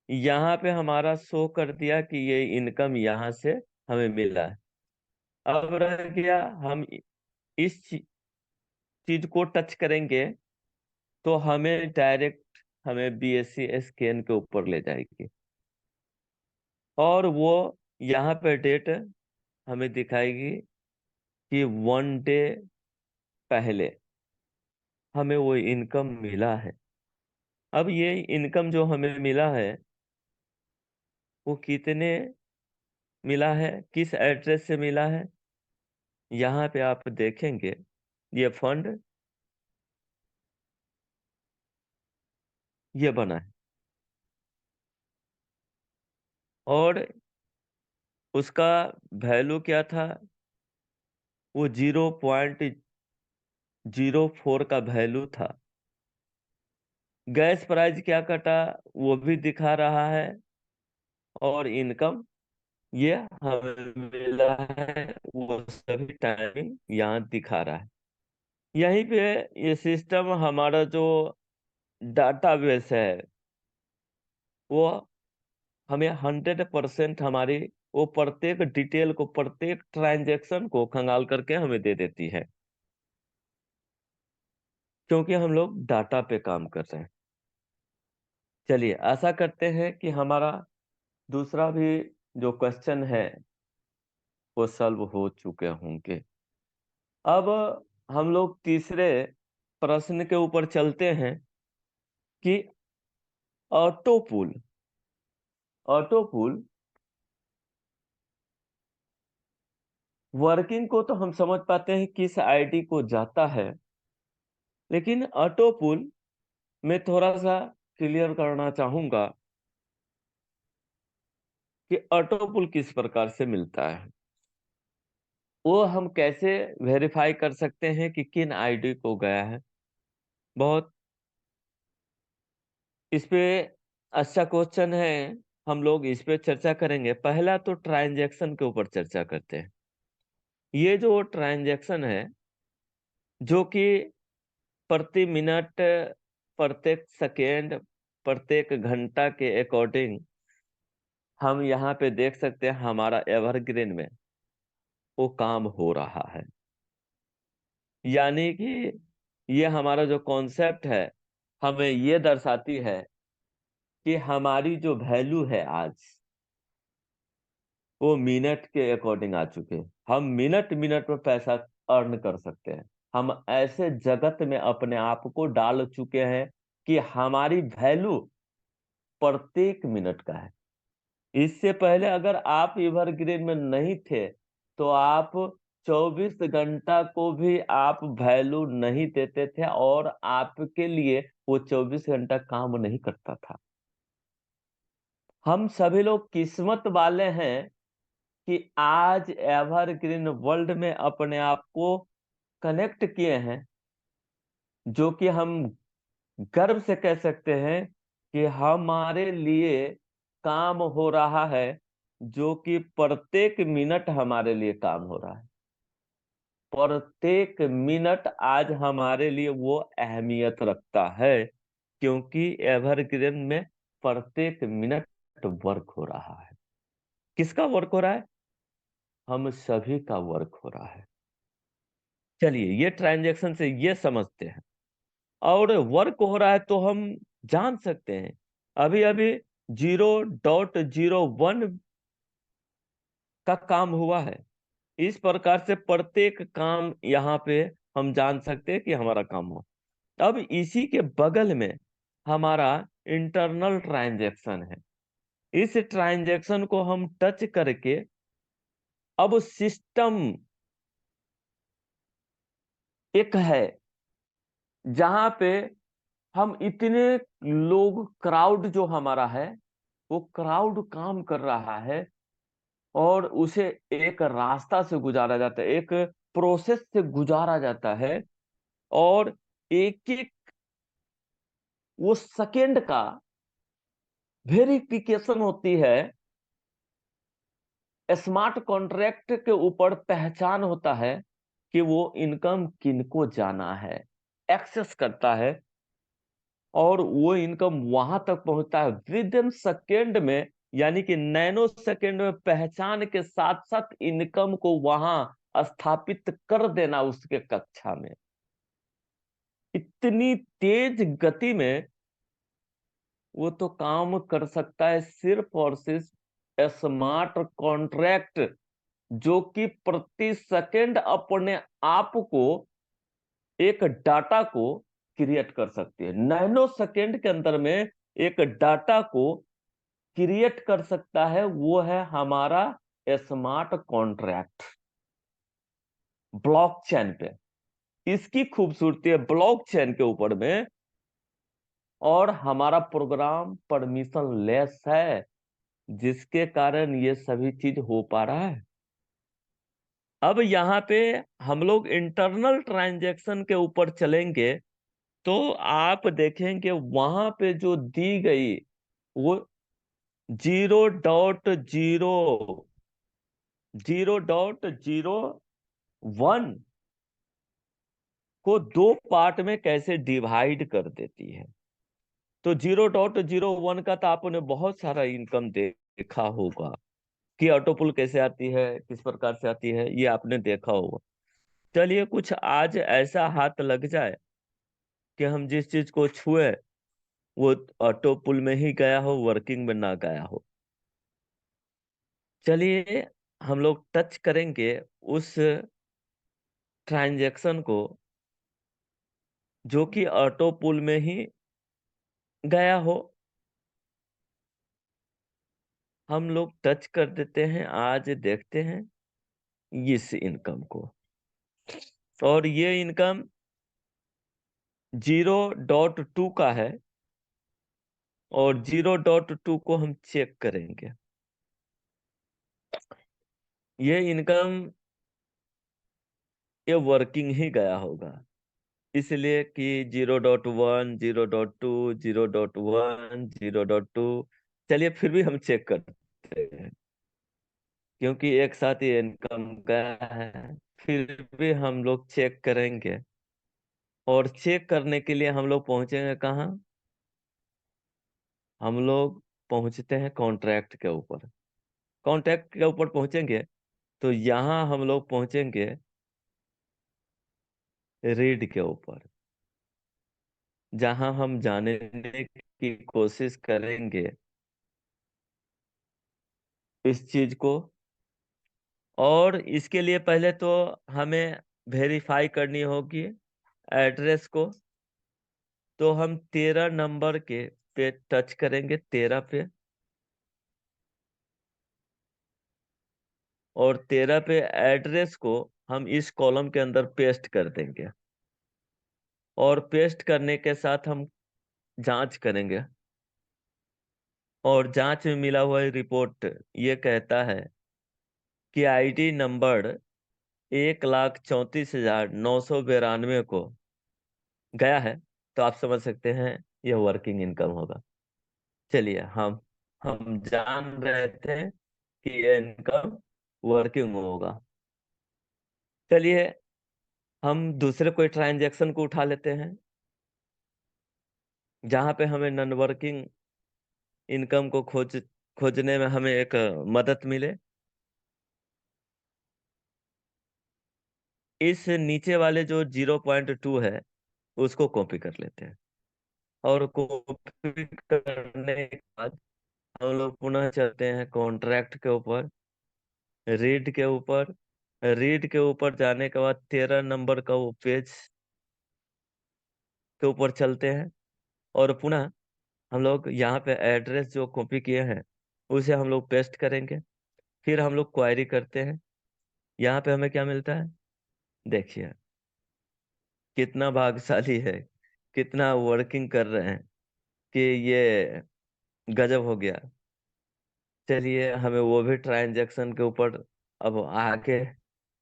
[SPEAKER 7] यहाँ पे हमारा शो कर दिया कि ये इनकम यहाँ से हमें मिला है। अब रह गया हम इस चीज को टच करेंगे तो हमें डायरेक्ट हमें बीएससी स्कैन के ऊपर ले जाएगी और वो यहाँ पे डेट हमें दिखाएगी कि 1 डे पहले हमें वो इनकम मिला है। अब ये इनकम जो हमें मिला है वो कितने मिला है, किस एड्रेस से मिला है, यहाँ पे आप देखेंगे ये फंड ये बना है और उसका वैल्यू क्या था, वो 0.04 का वैल्यू था। गैस प्राइस क्या कटा वो भी दिखा रहा है और इनकम ये हमें मिला है वो सभी टाइमिंग यहाँ दिखा रहा है। यहीं पे ये सिस्टम हमारा जो डाटाबेस है वो हमें 100% हमारी वो प्रत्येक डिटेल को, प्रत्येक ट्रांजैक्शन को खंगाल करके हमें दे देती है, क्योंकि हम लोग डाटा पे काम कर रहे हैं। चलिए आशा करते हैं कि हमारा दूसरा भी जो क्वेश्चन है वो सॉल्व हो चुके होंगे। अब हम लोग तीसरे प्रश्न के ऊपर चलते हैं कि ऑटोपुल। ऑटोपुल वर्किंग को तो हम समझ पाते हैं किस आईडी को जाता है, लेकिन ऑटोपुल में थोड़ा सा क्लियर करना चाहूंगा कि ऑटोपुल किस प्रकार से मिलता है, वो हम कैसे वेरीफाई कर सकते हैं कि किन आईडी को गया है। बहुत इस पे अच्छा क्वेश्चन है, हम लोग इस पे चर्चा करेंगे। पहला तो ट्रांजैक्शन के ऊपर चर्चा करते हैं। ये जो ट्रांजैक्शन है जो कि प्रति मिनट, प्रत्येक सेकेंड, प्रत्येक घंटा के अकॉर्डिंग हम यहाँ पे देख सकते हैं हमारा एवरग्रीन में वो काम हो रहा है। यानी कि ये हमारा जो कॉन्सेप्ट है हमें ये दर्शाती है कि हमारी जो वैल्यू है आज वो मिनट के अकॉर्डिंग आ चुके हैं। हम मिनट मिनट में पैसा अर्न कर सकते हैं। हम ऐसे जगत में अपने आप को डाल चुके हैं कि हमारी वैल्यू प्रत्येक मिनट का है। इससे पहले अगर आप एवरग्रीन में नहीं थे तो आप 24 घंटा को भी आप वैल्यू नहीं देते थे और आपके लिए वो 24 घंटा काम नहीं करता था। हम सभी लोग किस्मत वाले हैं कि आज एवरग्रीन वर्ल्ड में अपने आप को कनेक्ट किए हैं, जो कि हम गर्व से कह सकते हैं कि हमारे लिए काम हो रहा है, जो कि प्रत्येक मिनट हमारे लिए काम हो रहा है। प्रत्येक मिनट आज हमारे लिए वो अहमियत रखता है, क्योंकि एवरग्रीन में प्रत्येक मिनट वर्क हो रहा है। किसका वर्क हो रहा है? हम सभी का वर्क हो रहा है। चलिए ये ट्रांजैक्शन से ये समझते हैं, और वर्क हो रहा है तो हम जान सकते हैं अभी अभी 0.01 का काम हुआ है। इस प्रकार से प्रत्येक काम यहाँ पे हम जान सकते हैं कि हमारा काम हो। अब इसी के बगल में हमारा इंटरनल ट्रांजैक्शन है। इस ट्रांजैक्शन को हम टच करके अब सिस्टम एक है जहां पे हम इतने लोग, क्राउड जो हमारा है वो क्राउड काम कर रहा है और उसे एक रास्ता से गुजारा जाता है, एक प्रोसेस से गुजारा जाता है, और एक एक वो सेकेंड का वेरिफिकेशन होती है। स्मार्ट कॉन्ट्रैक्ट के ऊपर पहचान होता है कि वो इनकम किनको जाना है, एक्सेस करता है, और वो इनकम वहां तक पहुंचता है विद इन सेकेंड में, यानी कि नैनो सेकेंड में पहचान के साथ साथ इनकम को वहां स्थापित कर देना उसके कक्षा में। इतनी तेज गति में वो तो काम कर सकता है सिर्फ और सिर्फ स्मार्ट कॉन्ट्रैक्ट, जो कि प्रति सेकंड अपने आप को, एक डाटा को क्रिएट कर सकती है। नैनो सेकंड के अंदर में एक डाटा को क्रिएट कर सकता है, वो है हमारा स्मार्ट कॉन्ट्रैक्ट ब्लॉकचेन पे। इसकी खूबसूरती है ब्लॉकचेन के ऊपर में, और हमारा प्रोग्राम परमिशन लेस है, जिसके कारण ये सभी चीज हो पा रहा है। अब यहाँ पे हम लोग इंटरनल ट्रांजैक्शन के ऊपर चलेंगे तो आप देखेंगे वहां पे जो दी गई वो 0.001 को दो पार्ट में कैसे डिवाइड कर देती है। तो 0.01 का तो आपने बहुत सारा इनकम देखा होगा कि ऑटोपुल कैसे आती है, किस प्रकार से आती है, ये आपने देखा होगा। चलिए कुछ आज ऐसा हाथ लग जाए कि हम जिस चीज को छुए वो ऑटोपुल में ही गया हो, वर्किंग में ना गया हो। चलिए हम लोग टच करेंगे उस ट्रांजैक्शन को जो कि ऑटोपुल में ही गया हो। हम लोग टच कर देते हैं, आज देखते हैं इस इनकम को, और ये इनकम 0.2 का है, और 0.2 को हम चेक करेंगे। ये इनकम ये वर्किंग ही गया होगा, इसलिए कि 0.1, 0.2, 0.1, 0.2। चलिए फिर भी हम चेक करते हैं, क्योंकि एक साथ ये इनकम गया है, फिर भी हम लोग चेक करेंगे। और चेक करने के लिए हम लोग पहुंचेंगे कहाँ? हम लोग पहुंचते हैं कॉन्ट्रैक्ट के ऊपर। कॉन्ट्रैक्ट के ऊपर पहुंचेंगे तो यहाँ हम लोग पहुंचेंगे रीड के ऊपर, जहां हम जानने की कोशिश करेंगे इस चीज को। और इसके लिए पहले तो हमें वेरीफाई करनी होगी एड्रेस को। तो हम 13 नंबर के पे टच करेंगे, 13 पे, और 13 पे एड्रेस को हम इस कॉलम के अंदर पेस्ट कर देंगे। और पेस्ट करने के साथ हम जांच करेंगे, और जांच में मिला हुआ रिपोर्ट ये कहता है कि आईडी नंबर 1,34,992 को गया है। तो आप समझ सकते हैं यह वर्किंग इनकम होगा। चलिए हम जान रहे थे कि यह इनकम वर्किंग होगा। चलिए हम दूसरे कोई ट्रांजैक्शन को उठा लेते हैं जहां पे हमें नॉन वर्किंग इनकम को खोजने में हमें एक मदद मिले। इस नीचे वाले जो 0.2 है उसको कॉपी कर लेते हैं, और कॉपी करने के बाद हम लोग पुनः चलते हैं कॉन्ट्रैक्ट के ऊपर, रीड के ऊपर, रीड के ऊपर जाने के बाद 13 नंबर का वो पेज के ऊपर चलते हैं और पुनः हम लोग यहाँ पे एड्रेस जो कॉपी किए हैं उसे हम लोग पेस्ट करेंगे। फिर हम लोग क्वायरी करते हैं। यहाँ पे हमें क्या मिलता है, देखिए कितना भाग्यशाली है, कितना वर्किंग कर रहे हैं कि ये गजब हो गया। चलिए हमें वो भी ट्रांजैक्शन के ऊपर अब आगे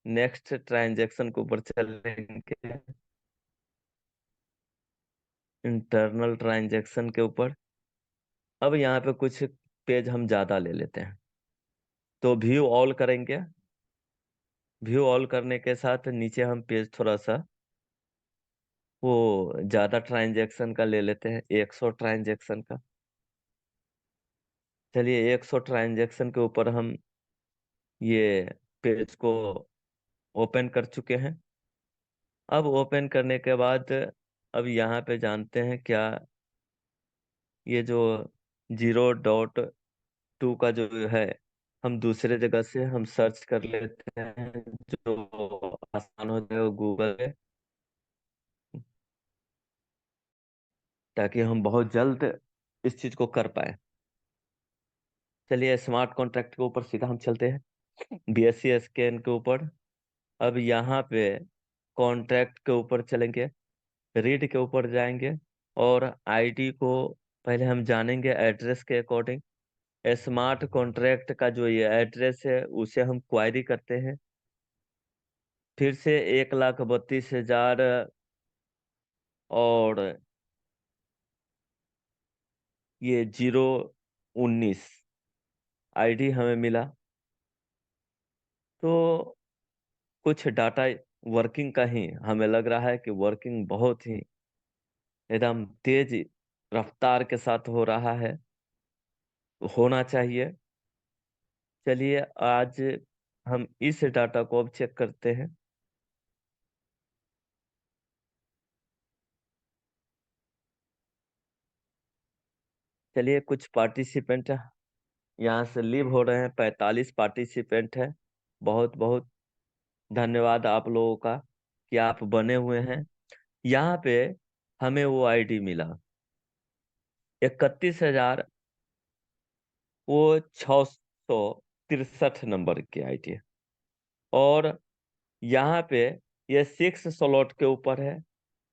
[SPEAKER 7] नेक्स्ट ट्रांजैक्शन के ऊपर चलेंगे, इंटरनल ट्रांजैक्शन के ऊपर। अब यहाँ पे कुछ पेज हम ज्यादा ले लेते हैं तो व्यू ऑल करेंगे। व्यू ऑल करने के साथ नीचे हम पेज थोड़ा सा वो ज्यादा ट्रांजैक्शन का ले लेते हैं, 100 ट्रांजैक्शन का। चलिए 100 ट्रांजैक्शन के ऊपर हम ये पेज को ओपन कर चुके हैं। अब ओपन करने के बाद अब यहाँ पे जानते हैं क्या, ये जो 0.2 का जो है हम दूसरे जगह से हम सर्च कर लेते हैं, जो आसान हो जाए गूगल पे, ताकि हम बहुत जल्द इस चीज को कर पाए। चलिए स्मार्ट कॉन्ट्रैक्ट के ऊपर सीधा हम चलते हैं, BSC स्कैन के ऊपर। अब यहाँ पे कॉन्ट्रैक्ट के ऊपर चलेंगे, रीड के ऊपर जाएंगे और आईडी को पहले हम जानेंगे एड्रेस के अकॉर्डिंग। स्मार्ट कॉन्ट्रैक्ट का जो ये एड्रेस है उसे हम क्वायरी करते हैं। फिर से 1,32,000 और ये 019 आईडी हमें मिला। तो कुछ डाटा वर्किंग का ही हमें लग रहा है कि वर्किंग बहुत ही एकदम तेज रफ्तार के साथ हो रहा है, होना चाहिए। चलिए आज हम इस डाटा को अब चेक करते हैं। चलिए कुछ पार्टिसिपेंट यहाँ से लीव हो रहे हैं, 45 पार्टिसिपेंट है। बहुत बहुत धन्यवाद आप लोगों का कि आप बने हुए हैं। यहाँ पे हमें वो आईडी मिला 31,000, वो 663 नंबर की आईडी है। और यहाँ पे ये 6 स्लॉट के ऊपर है,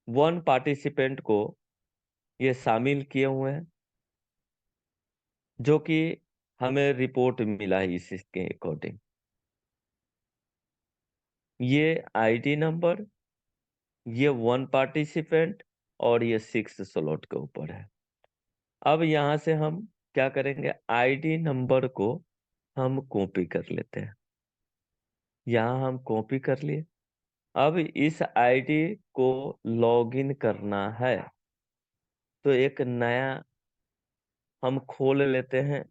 [SPEAKER 7] 1 पार्टिसिपेंट को ये शामिल किए हुए हैं, जो कि हमें रिपोर्ट मिला है इसके अकॉर्डिंग। ये आईडी नंबर, ये 1 पार्टिसिपेंट और ये 6 स्लॉट के ऊपर है। अब यहाँ से हम क्या करेंगे, आईडी नंबर को हम कॉपी कर लेते हैं। यहाँ हम कॉपी कर लिए। अब इस आईडी को लॉगिन करना है तो एक नया हम खोल लेते हैं।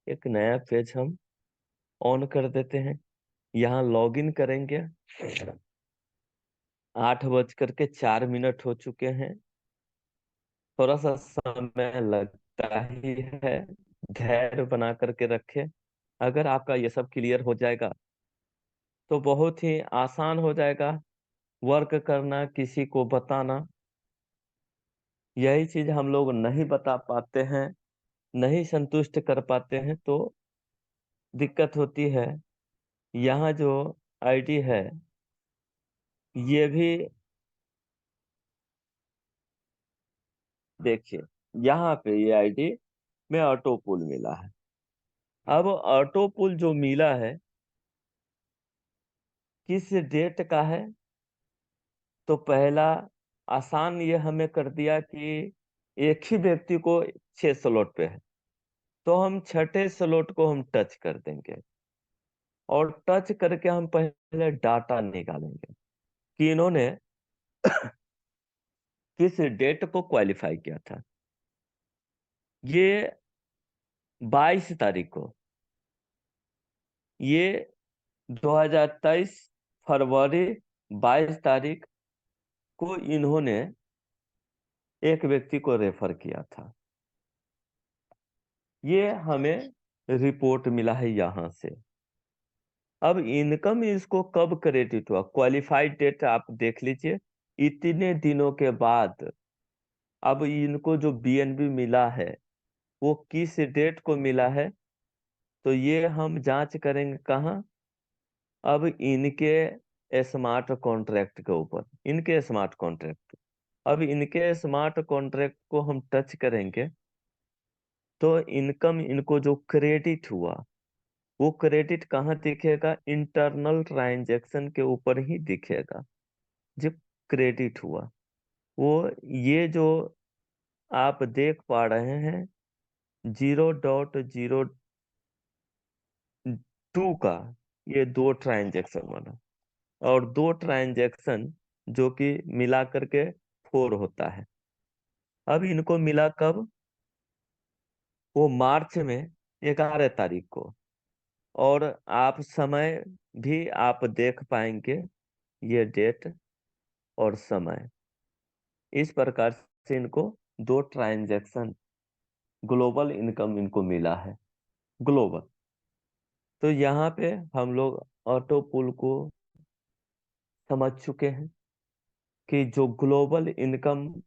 [SPEAKER 7] एक नया पेज हम ऑन कर देते हैं। यहाँ लॉगिन करेंगे। 8:04 हो चुके हैं। थोड़ा सा समय लगता ही है, धैर्य बना करके रखें। अगर आपका ये सब क्लियर हो जाएगा तो बहुत ही आसान हो जाएगा वर्क करना, किसी को बताना। यही चीज हम लोग नहीं बता पाते हैं, नहीं संतुष्ट कर पाते हैं तो दिक्कत होती है। यहाँ जो आईडी है ये भी देखिए, यहाँ पे ये आईडी में ऑटो पुल मिला है। अब ऑटो पुल जो मिला है किस डेट का है, तो पहला आसान ये हमें कर दिया कि एक ही व्यक्ति को 6 स्लॉट पे है, तो हम छठे स्लॉट को हम टच कर देंगे और टच करके हम पहले डाटा निकालेंगे कि इन्होंने किस डेट को क्वालिफाई किया था। ये 22 तारीख को, ये 2023 फरवरी 22 तारीख को इन्होंने एक व्यक्ति को रेफर किया था। ये हमें रिपोर्ट मिला है यहां से। अब इनकम इसको कब क्रेडिट हुआ, क्वालिफाइड डेट आप देख लीजिए। इतने दिनों के बाद अब इनको जो बीएनबी मिला है वो किस डेट को मिला है, तो ये हम जांच करेंगे कहाँ। अब इनके स्मार्ट कॉन्ट्रैक्ट के ऊपर, इनके स्मार्ट कॉन्ट्रैक्ट, अब इनके स्मार्ट कॉन्ट्रैक्ट को हम टच करेंगे तो इनकम इनको जो क्रेडिट हुआ वो क्रेडिट कहाँ दिखेगा, इंटरनल ट्रांजैक्शन के ऊपर ही दिखेगा। जब क्रेडिट हुआ वो, ये जो आप देख पा रहे हैं 0.02 का, ये 2 ट्रांजैक्शन बना, और 2 ट्रांजैक्शन जो कि मिला करके 4 होता है। अब इनको मिला कब, वो मार्च में 11 तारीख को, और आप समय भी आप देख पाएंगे, ये डेट और समय। इस प्रकार से इनको 2 ट्रांजैक्शन ग्लोबल इनकम इनको मिला है, ग्लोबल। तो यहाँ पे हम लोग ऑटो पुल को समझ चुके हैं कि जो ग्लोबल इनकम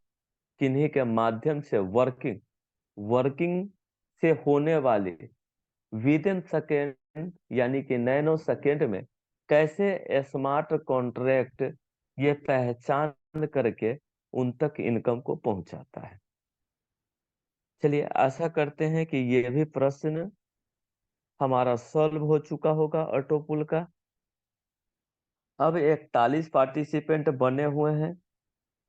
[SPEAKER 7] किन्हीं के माध्यम से वर्किंग से होने वाली विद इन सेकेंड यानी कि नैनो सेकेंड में कैसे स्मार्ट कॉन्ट्रैक्ट ये पहचान करके उन तक इनकम को पहुंचाता है। चलिए आशा करते हैं कि ये भी प्रश्न हमारा सॉल्व हो चुका होगा ऑटो पुल का। अब 41 पार्टिसिपेंट बने हुए हैं,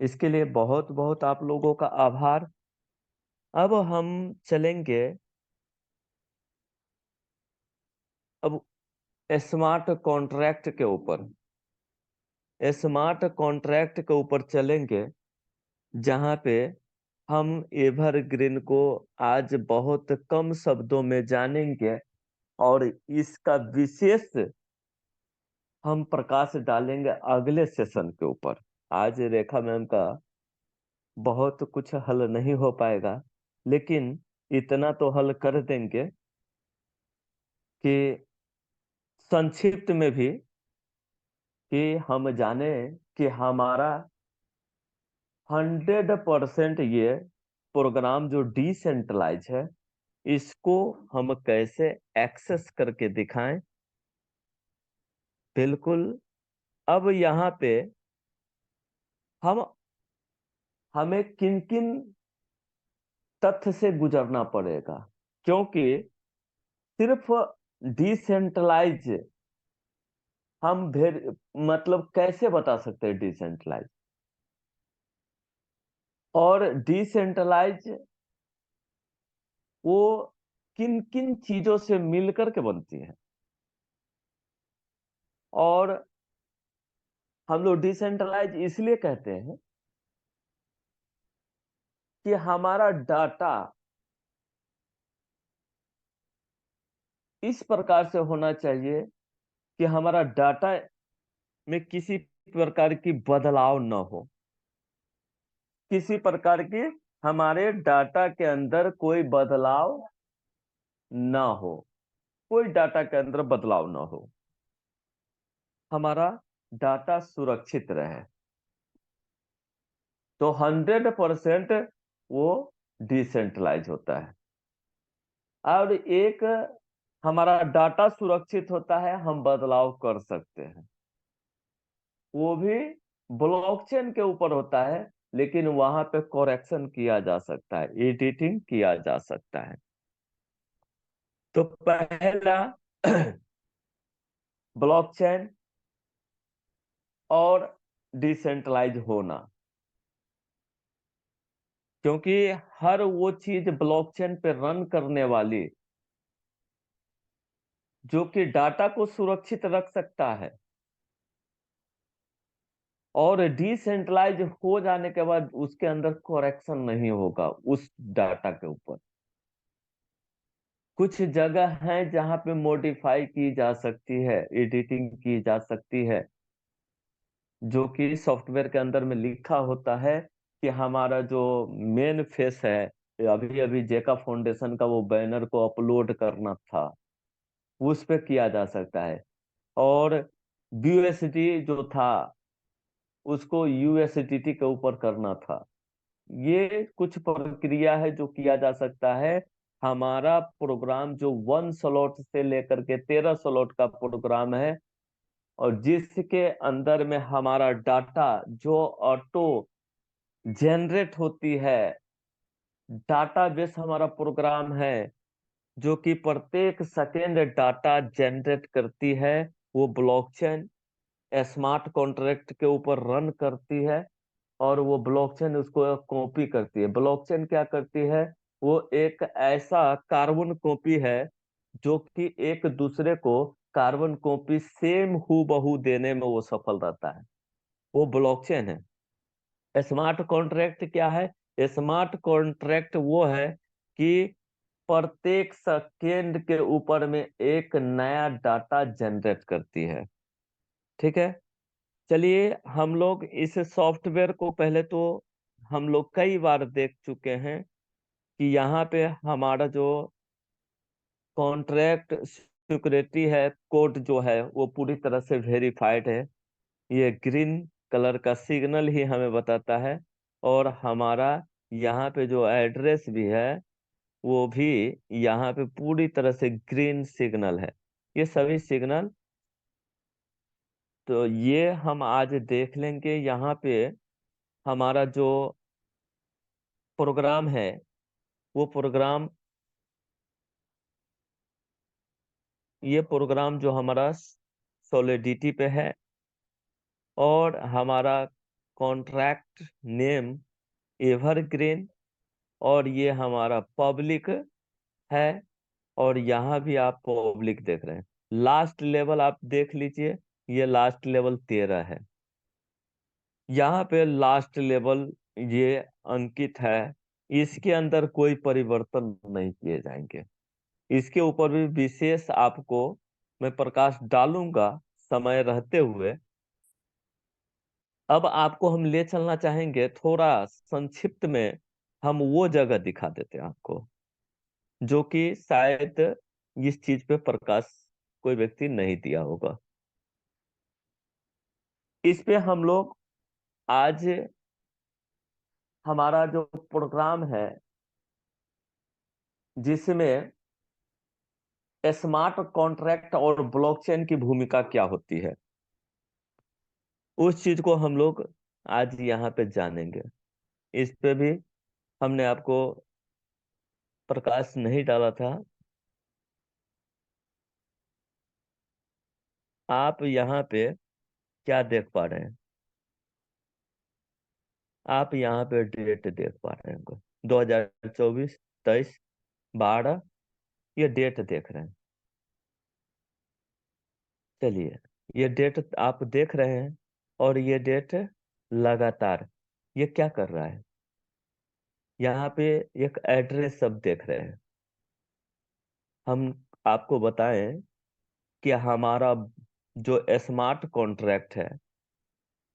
[SPEAKER 7] इसके लिए बहुत बहुत आप लोगों का आभार। अब हम चलेंगे अब स्मार्ट कॉन्ट्रैक्ट के ऊपर, स्मार्ट कॉन्ट्रैक्ट के ऊपर चलेंगे, जहां पे हम एवरग्रीन को आज बहुत कम शब्दों में जानेंगे और इसका विशेष हम प्रकाश डालेंगे अगले सेशन के ऊपर। आज रेखा मैम का बहुत कुछ हल नहीं हो पाएगा, लेकिन इतना तो हल कर देंगे कि संक्षिप्त में भी कि हम जाने कि हमारा 100% ये प्रोग्राम जो डिसेंट्रलाइज है इसको हम कैसे एक्सेस करके दिखाएं। बिल्कुल। अब यहाँ पे हमें किन किन तथ्य से गुजरना पड़ेगा, क्योंकि सिर्फ डिसेंट्रलाइज हम मतलब कैसे बता सकते हैं डिसेंट्रलाइज, और डिसेंट्रलाइज वो किन किन चीजों से मिलकर के बनती है। और हम लोग डिसेंट्रलाइज इसलिए कहते हैं कि हमारा डाटा इस प्रकार से होना चाहिए कि हमारा डाटा में किसी प्रकार की बदलाव न हो, किसी प्रकार की हमारे डाटा के अंदर कोई बदलाव ना हो, कोई डाटा के अंदर बदलाव ना हो, हमारा डाटा सुरक्षित रहे। तो 100% वो डिसेंट्रलाइज होता है। और एक हमारा डाटा सुरक्षित होता है, हम बदलाव कर सकते हैं, वो भी ब्लॉकचेन के ऊपर होता है, लेकिन वहां पे करेक्शन किया जा सकता है, एडिटिंग किया जा सकता है। तो पहला ब्लॉकचेन और डिसेंट्रलाइज होना, क्योंकि हर वो चीज ब्लॉकचेन पे रन करने वाली जो कि डाटा को सुरक्षित रख सकता है और डिसेंट्रलाइज हो जाने के बाद उसके अंदर करेक्शन नहीं होगा उस डाटा के ऊपर। कुछ जगह है जहां पे मॉडिफाई की जा सकती है, एडिटिंग की जा सकती है, जो कि सॉफ्टवेयर के अंदर में लिखा होता है कि हमारा जो मेन फेस है, अभी अभी जेका फाउंडेशन का वो बैनर को अपलोड करना था, उस पे किया जा सकता है। और यूएसडी जो था उसको यूएसडीटी के ऊपर करना था। ये कुछ प्रक्रिया है जो किया जा सकता है। हमारा प्रोग्राम जो 1 स्लॉट से लेकर के 13 स्लॉट का प्रोग्राम है, और जिसके अंदर में हमारा डाटा जो ऑटो जनरेट होती है, डाटाबेस हमारा प्रोग्राम है जो कि प्रत्येक सेकेंड डाटा जनरेट करती है, वो ब्लॉकचेन स्मार्ट कॉन्ट्रैक्ट के ऊपर रन करती है, और वो ब्लॉकचेन उसको कॉपी करती है। ब्लॉकचेन क्या करती है? वो एक ऐसा कार्बन कॉपी है जो कि एक दूसरे को कार्बन कॉपी सेम हूबहू देने में वो सफल रहता है, वो ब्लॉकचेन है। स्मार्ट कॉन्ट्रैक्ट क्या है? स्मार्ट कॉन्ट्रैक्ट वो है कि प्रत्येक सेकेंड के ऊपर में एक नया डाटा जनरेट करती है। ठीक है, चलिए हम लोग इस सॉफ्टवेयर को पहले तो हम लोग कई बार देख चुके हैं कि यहाँ पे हमारा जो कॉन्ट्रैक्ट सिक्योरिटी है, कोड जो है वो पूरी तरह से वेरीफाइड है। ये ग्रीन कलर का सिग्नल ही हमें बताता है, और हमारा यहाँ पे जो एड्रेस भी है वो भी यहाँ पे पूरी तरह से ग्रीन सिग्नल है। ये सभी सिग्नल तो ये हम आज देख लेंगे। यहाँ पे हमारा जो प्रोग्राम है वो प्रोग्राम, ये प्रोग्राम जो हमारा सॉलिडिटी पे है, और हमारा कॉन्ट्रैक्ट नेम एवरग्रीन, और ये हमारा पब्लिक है, और यहाँ भी आप पब्लिक देख रहे हैं। लास्ट लेवल आप देख लीजिए, ये लास्ट लेवल 13 है। यहाँ पे लास्ट लेवल ये अंकित है, इसके अंदर कोई परिवर्तन नहीं किए जाएंगे। इसके ऊपर भी विशेष आपको मैं प्रकाश डालूंगा समय रहते हुए। अब आपको हम ले चलना चाहेंगे थोड़ा संक्षिप्त में, हम वो जगह दिखा देते हैं आपको जो कि शायद इस चीज पे प्रकाश कोई व्यक्ति नहीं दिया होगा। इस पे हम लोग आज हमारा जो प्रोग्राम है जिसमें स्मार्ट कॉन्ट्रैक्ट और ब्लॉकचेन की भूमिका क्या होती है, उस चीज को हम लोग आज यहाँ पे जानेंगे। इस पे भी हमने आपको प्रकाश नहीं डाला था। आप यहाँ पे क्या देख पा रहे हैं? आप यहाँ पे डेट देख पा रहे हैं, 2024 23 12, ये डेट देख रहे हैं। चलिए, ये डेट आप देख रहे हैं, और ये डेट लगातार ये क्या कर रहा है? यहाँ पे एक एड्रेस सब देख रहे हैं। हम आपको बताएं कि हमारा जो स्मार्ट कॉन्ट्रैक्ट है,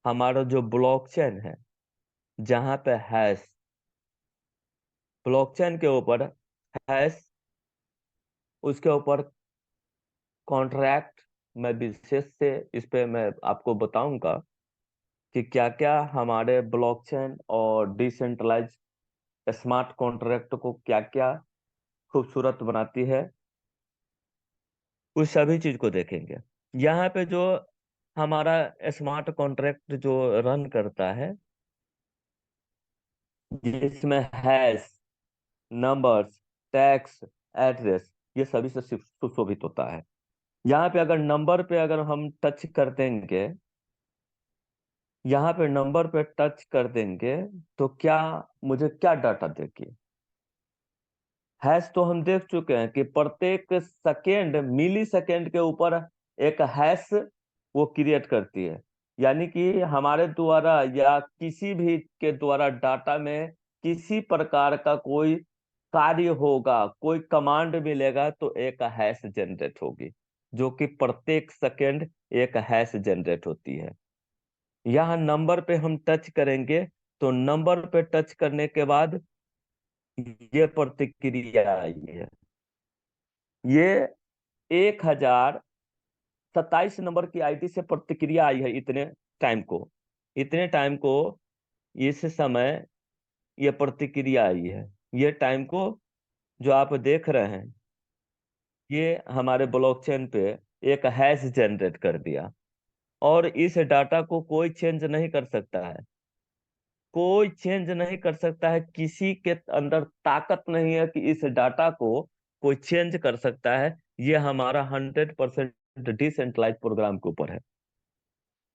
[SPEAKER 7] हमारा जो ब्लॉकचेन है, जहाँ पे हैश, ब्लॉकचेन के ऊपर हैश, उसके ऊपर कॉन्ट्रैक्ट, मैं विशेष से इस पे मैं आपको बताऊंगा कि क्या क्या हमारे ब्लॉकचेन और डिसेंट्रलाइज स्मार्ट कॉन्ट्रैक्ट को क्या क्या खूबसूरत बनाती है, उस सभी चीज को देखेंगे। यहाँ पे जो हमारा स्मार्ट कॉन्ट्रैक्ट जो रन करता है, जिसमें हैश, नंबर्स, टैक्स, एड्रेस, ये सभी से सुशोभित होता है। यहाँ पे अगर नंबर पे अगर हम टच कर देंगे, यहाँ पे नंबर पे टच कर देंगे तो क्या मुझे क्या डाटा देगी? हैश तो हम देख चुके हैं कि प्रत्येक सेकेंड, मिली सेकेंड के ऊपर एक हैश वो क्रिएट करती है। यानी कि हमारे द्वारा या किसी भी के द्वारा डाटा में किसी प्रकार का कोई कार्य होगा, कोई कमांड मिलेगा तो एक हैश जनरेट होगी, जो कि प्रत्येक सेकंड एक हैश जनरेट होती है। यहाँ नंबर पे हम टच करेंगे तो नंबर पे टच करने के बाद ये प्रतिक्रिया आई है। ये 1027 नंबर की आईडी से प्रतिक्रिया आई है इतने टाइम को इस समय ये प्रतिक्रिया आई है। ये टाइम को जो आप देख रहे हैं, ये हमारे ब्लॉकचेन पे एक हैश जनरेट कर दिया, और इस डाटा को कोई चेंज नहीं कर सकता है, कोई चेंज नहीं कर सकता है। किसी के अंदर ताकत नहीं है कि इस डाटा को कोई चेंज कर सकता है। ये हमारा 100% डिसेंट्रलाइज प्रोग्राम के ऊपर है।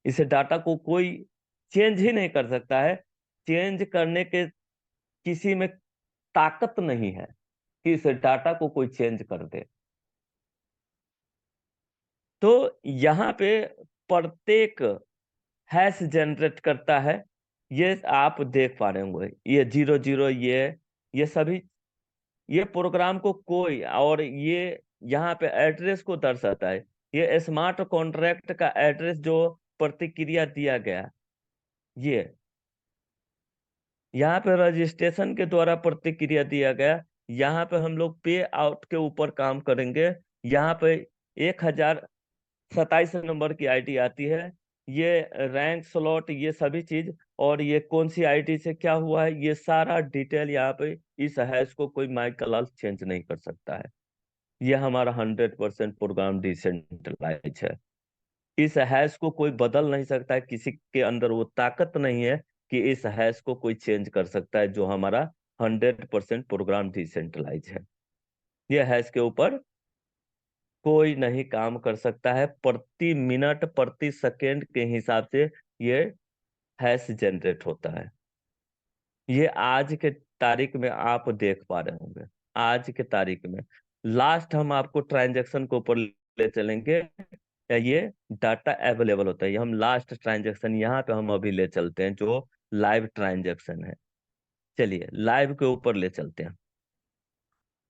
[SPEAKER 7] इस डाटा को कोई चेंज ही नहीं कर सकता है। चेंज करने के किसी में ताकत नहीं है कि इस डाटा को कोई चेंज कर दे। तो यहाँ पे प्रत्येक हैश जनरेट करता है। ये आप देख पा रहे होंगे, ये 00, ये सभी, ये प्रोग्राम को कोई, और ये यहाँ पे एड्रेस को दर्शाता है। ये स्मार्ट कॉन्ट्रैक्ट का एड्रेस जो प्रतिक्रिया दिया गया, ये यहाँ पे रजिस्ट्रेशन के द्वारा प्रतिक्रिया दिया गया। यहाँ पे हम लोग पे आउट के ऊपर काम करेंगे। यहाँ पे 1027 नंबर की आईडी आती है, ये रैंक स्लॉट, ये सभी चीज, और ये कौन सी आईडी से क्या हुआ है, ये सारा डिटेल यहाँ पे इस हैश को कोई माइकल चेंज नहीं कर सकता है। ये हमारा 100% प्रोग्राम डिसेंट्रलाइज है। इस हैश को कोई बदल नहीं सकता है, किसी के अंदर वो ताकत नहीं है कि इस हैश को कोई चेंज कर सकता है, जो हमारा 100% प्रोग्राम डिसेंट्रलाइज है। ये हैश के ऊपर कोई नहीं काम कर सकता है। प्रति मिनट प्रति सेकेंड के हिसाब से ये हैश जनरेट होता है। ये आज के तारीख में आप देख पा रहे होंगे। आज के तारीख में लास्ट हम आपको ट्रांजैक्शन के ऊपर ले चलेंगे, ये डाटा अवेलेबल होता है। ये हम लास्ट ट्रांजैक्शन यहाँ पे हम अभी ले चलते हैं, जो लाइव ट्रांजैक्शन है। चलिए लाइव के ऊपर ले चलते हैं।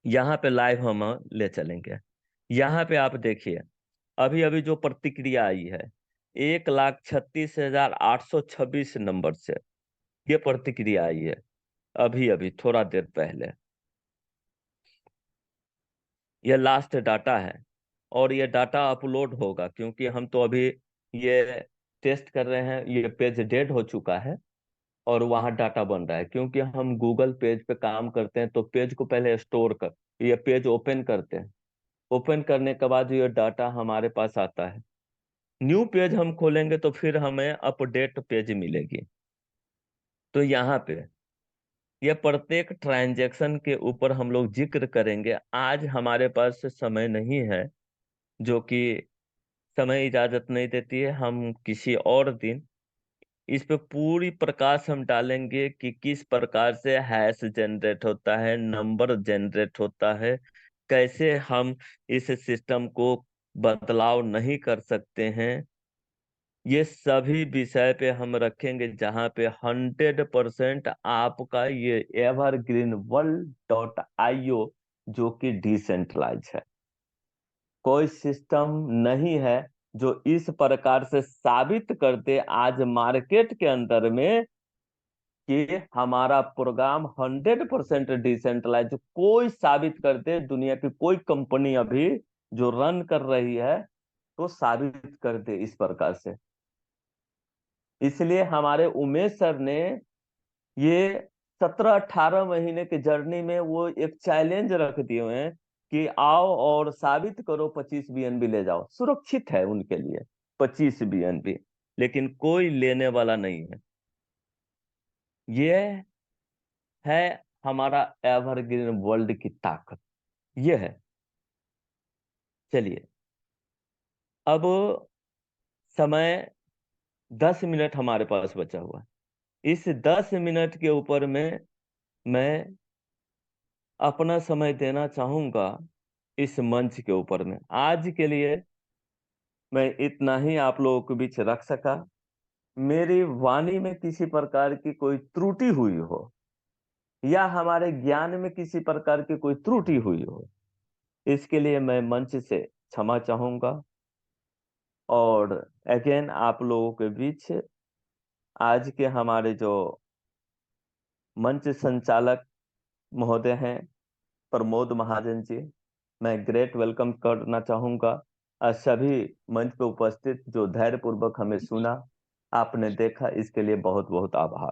[SPEAKER 7] यहाँ पे लाइव हम ले चलेंगे। यहाँ पे आप देखिए, अभी अभी जो प्रतिक्रिया आई है 1,36,826 नंबर से ये प्रतिक्रिया आई है, अभी अभी थोड़ा देर पहले। ये लास्ट डाटा है, और ये डाटा अपलोड होगा, क्योंकि हम तो अभी ये टेस्ट कर रहे हैं। ये पेज डेड हो चुका है और वहां डाटा बन रहा है। क्योंकि हम गूगल पेज पे काम करते हैं तो पेज को पहले स्टोर कर, ये पेज ओपन करते हैं। ओपन करने के बाद ये डाटा हमारे पास आता है। न्यू पेज हम खोलेंगे तो फिर हमें अपडेट पेज मिलेगी। तो यहाँ पे ये प्रत्येक ट्रांजैक्शन के ऊपर हम लोग जिक्र करेंगे। आज हमारे पास समय नहीं है, जो कि समय इजाजत नहीं देती है। हम किसी और दिन इस पे पूरी प्रकाश हम डालेंगे कि किस प्रकार से हैश जनरेट होता है, नंबर जनरेट होता है, कैसे हम इस सिस्टम को बदलाव नहीं कर सकते हैं। ये सभी विषय पे हम रखेंगे, जहां पे 100% आपका ये evergreenworld.io जो कि डिसेंट्रलाइज है। कोई सिस्टम नहीं है जो इस प्रकार से साबित कर दे आज मार्केट के अंदर में कि हमारा प्रोग्राम 100% डिसेंट्रलाइज। कोई साबित कर दे, दुनिया की कोई कंपनी अभी जो रन कर रही है तो साबित कर दे इस प्रकार से। इसलिए हमारे उमेश सर ने ये 17-18 महीने की जर्नी में वो एक चैलेंज रख दिए हुए हैं कि आओ और साबित करो 25 BNB ले जाओ। सुरक्षित है उनके लिए 25 BNB, लेकिन कोई लेने वाला नहीं है। ये है हमारा एवरग्रीन वर्ल्ड की ताकत, ये है। चलिए अब समय 10 मिनट हमारे पास बचा हुआ है। इस 10 मिनट के ऊपर में मैं अपना समय देना चाहूंगा इस मंच के ऊपर में। आज के लिए मैं इतना ही आप लोगों के बीच रख सका। मेरी वाणी में किसी प्रकार की कोई त्रुटि हुई हो या हमारे ज्ञान में किसी प्रकार की कोई त्रुटि हुई हो, इसके लिए मैं मंच से क्षमा चाहूंगा। और अगेन आप लोगों के बीच आज के हमारे जो मंच संचालक महोदय हैं प्रमोद महाजन जी, मैं ग्रेट वेलकम करना चाहूंगा। और सभी मंच पे उपस्थित जो धैर्य पूर्वक हमें सुना, आपने देखा, इसके लिए बहुत बहुत आभार।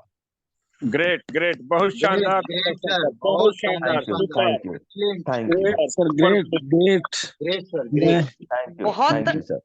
[SPEAKER 2] ग्रेट ग्रेट, बहुत शानदार
[SPEAKER 1] ग्रेट
[SPEAKER 2] प्रदर्शन
[SPEAKER 1] सर,
[SPEAKER 2] सर,
[SPEAKER 1] बहुत
[SPEAKER 2] बहुत
[SPEAKER 1] शानदार,
[SPEAKER 2] शानदार,
[SPEAKER 7] thank you,
[SPEAKER 2] super,
[SPEAKER 7] thank you, thank you,
[SPEAKER 5] sir great great
[SPEAKER 1] great sir, great.
[SPEAKER 7] Thank you,
[SPEAKER 6] बहुत
[SPEAKER 7] थैंक यू सर।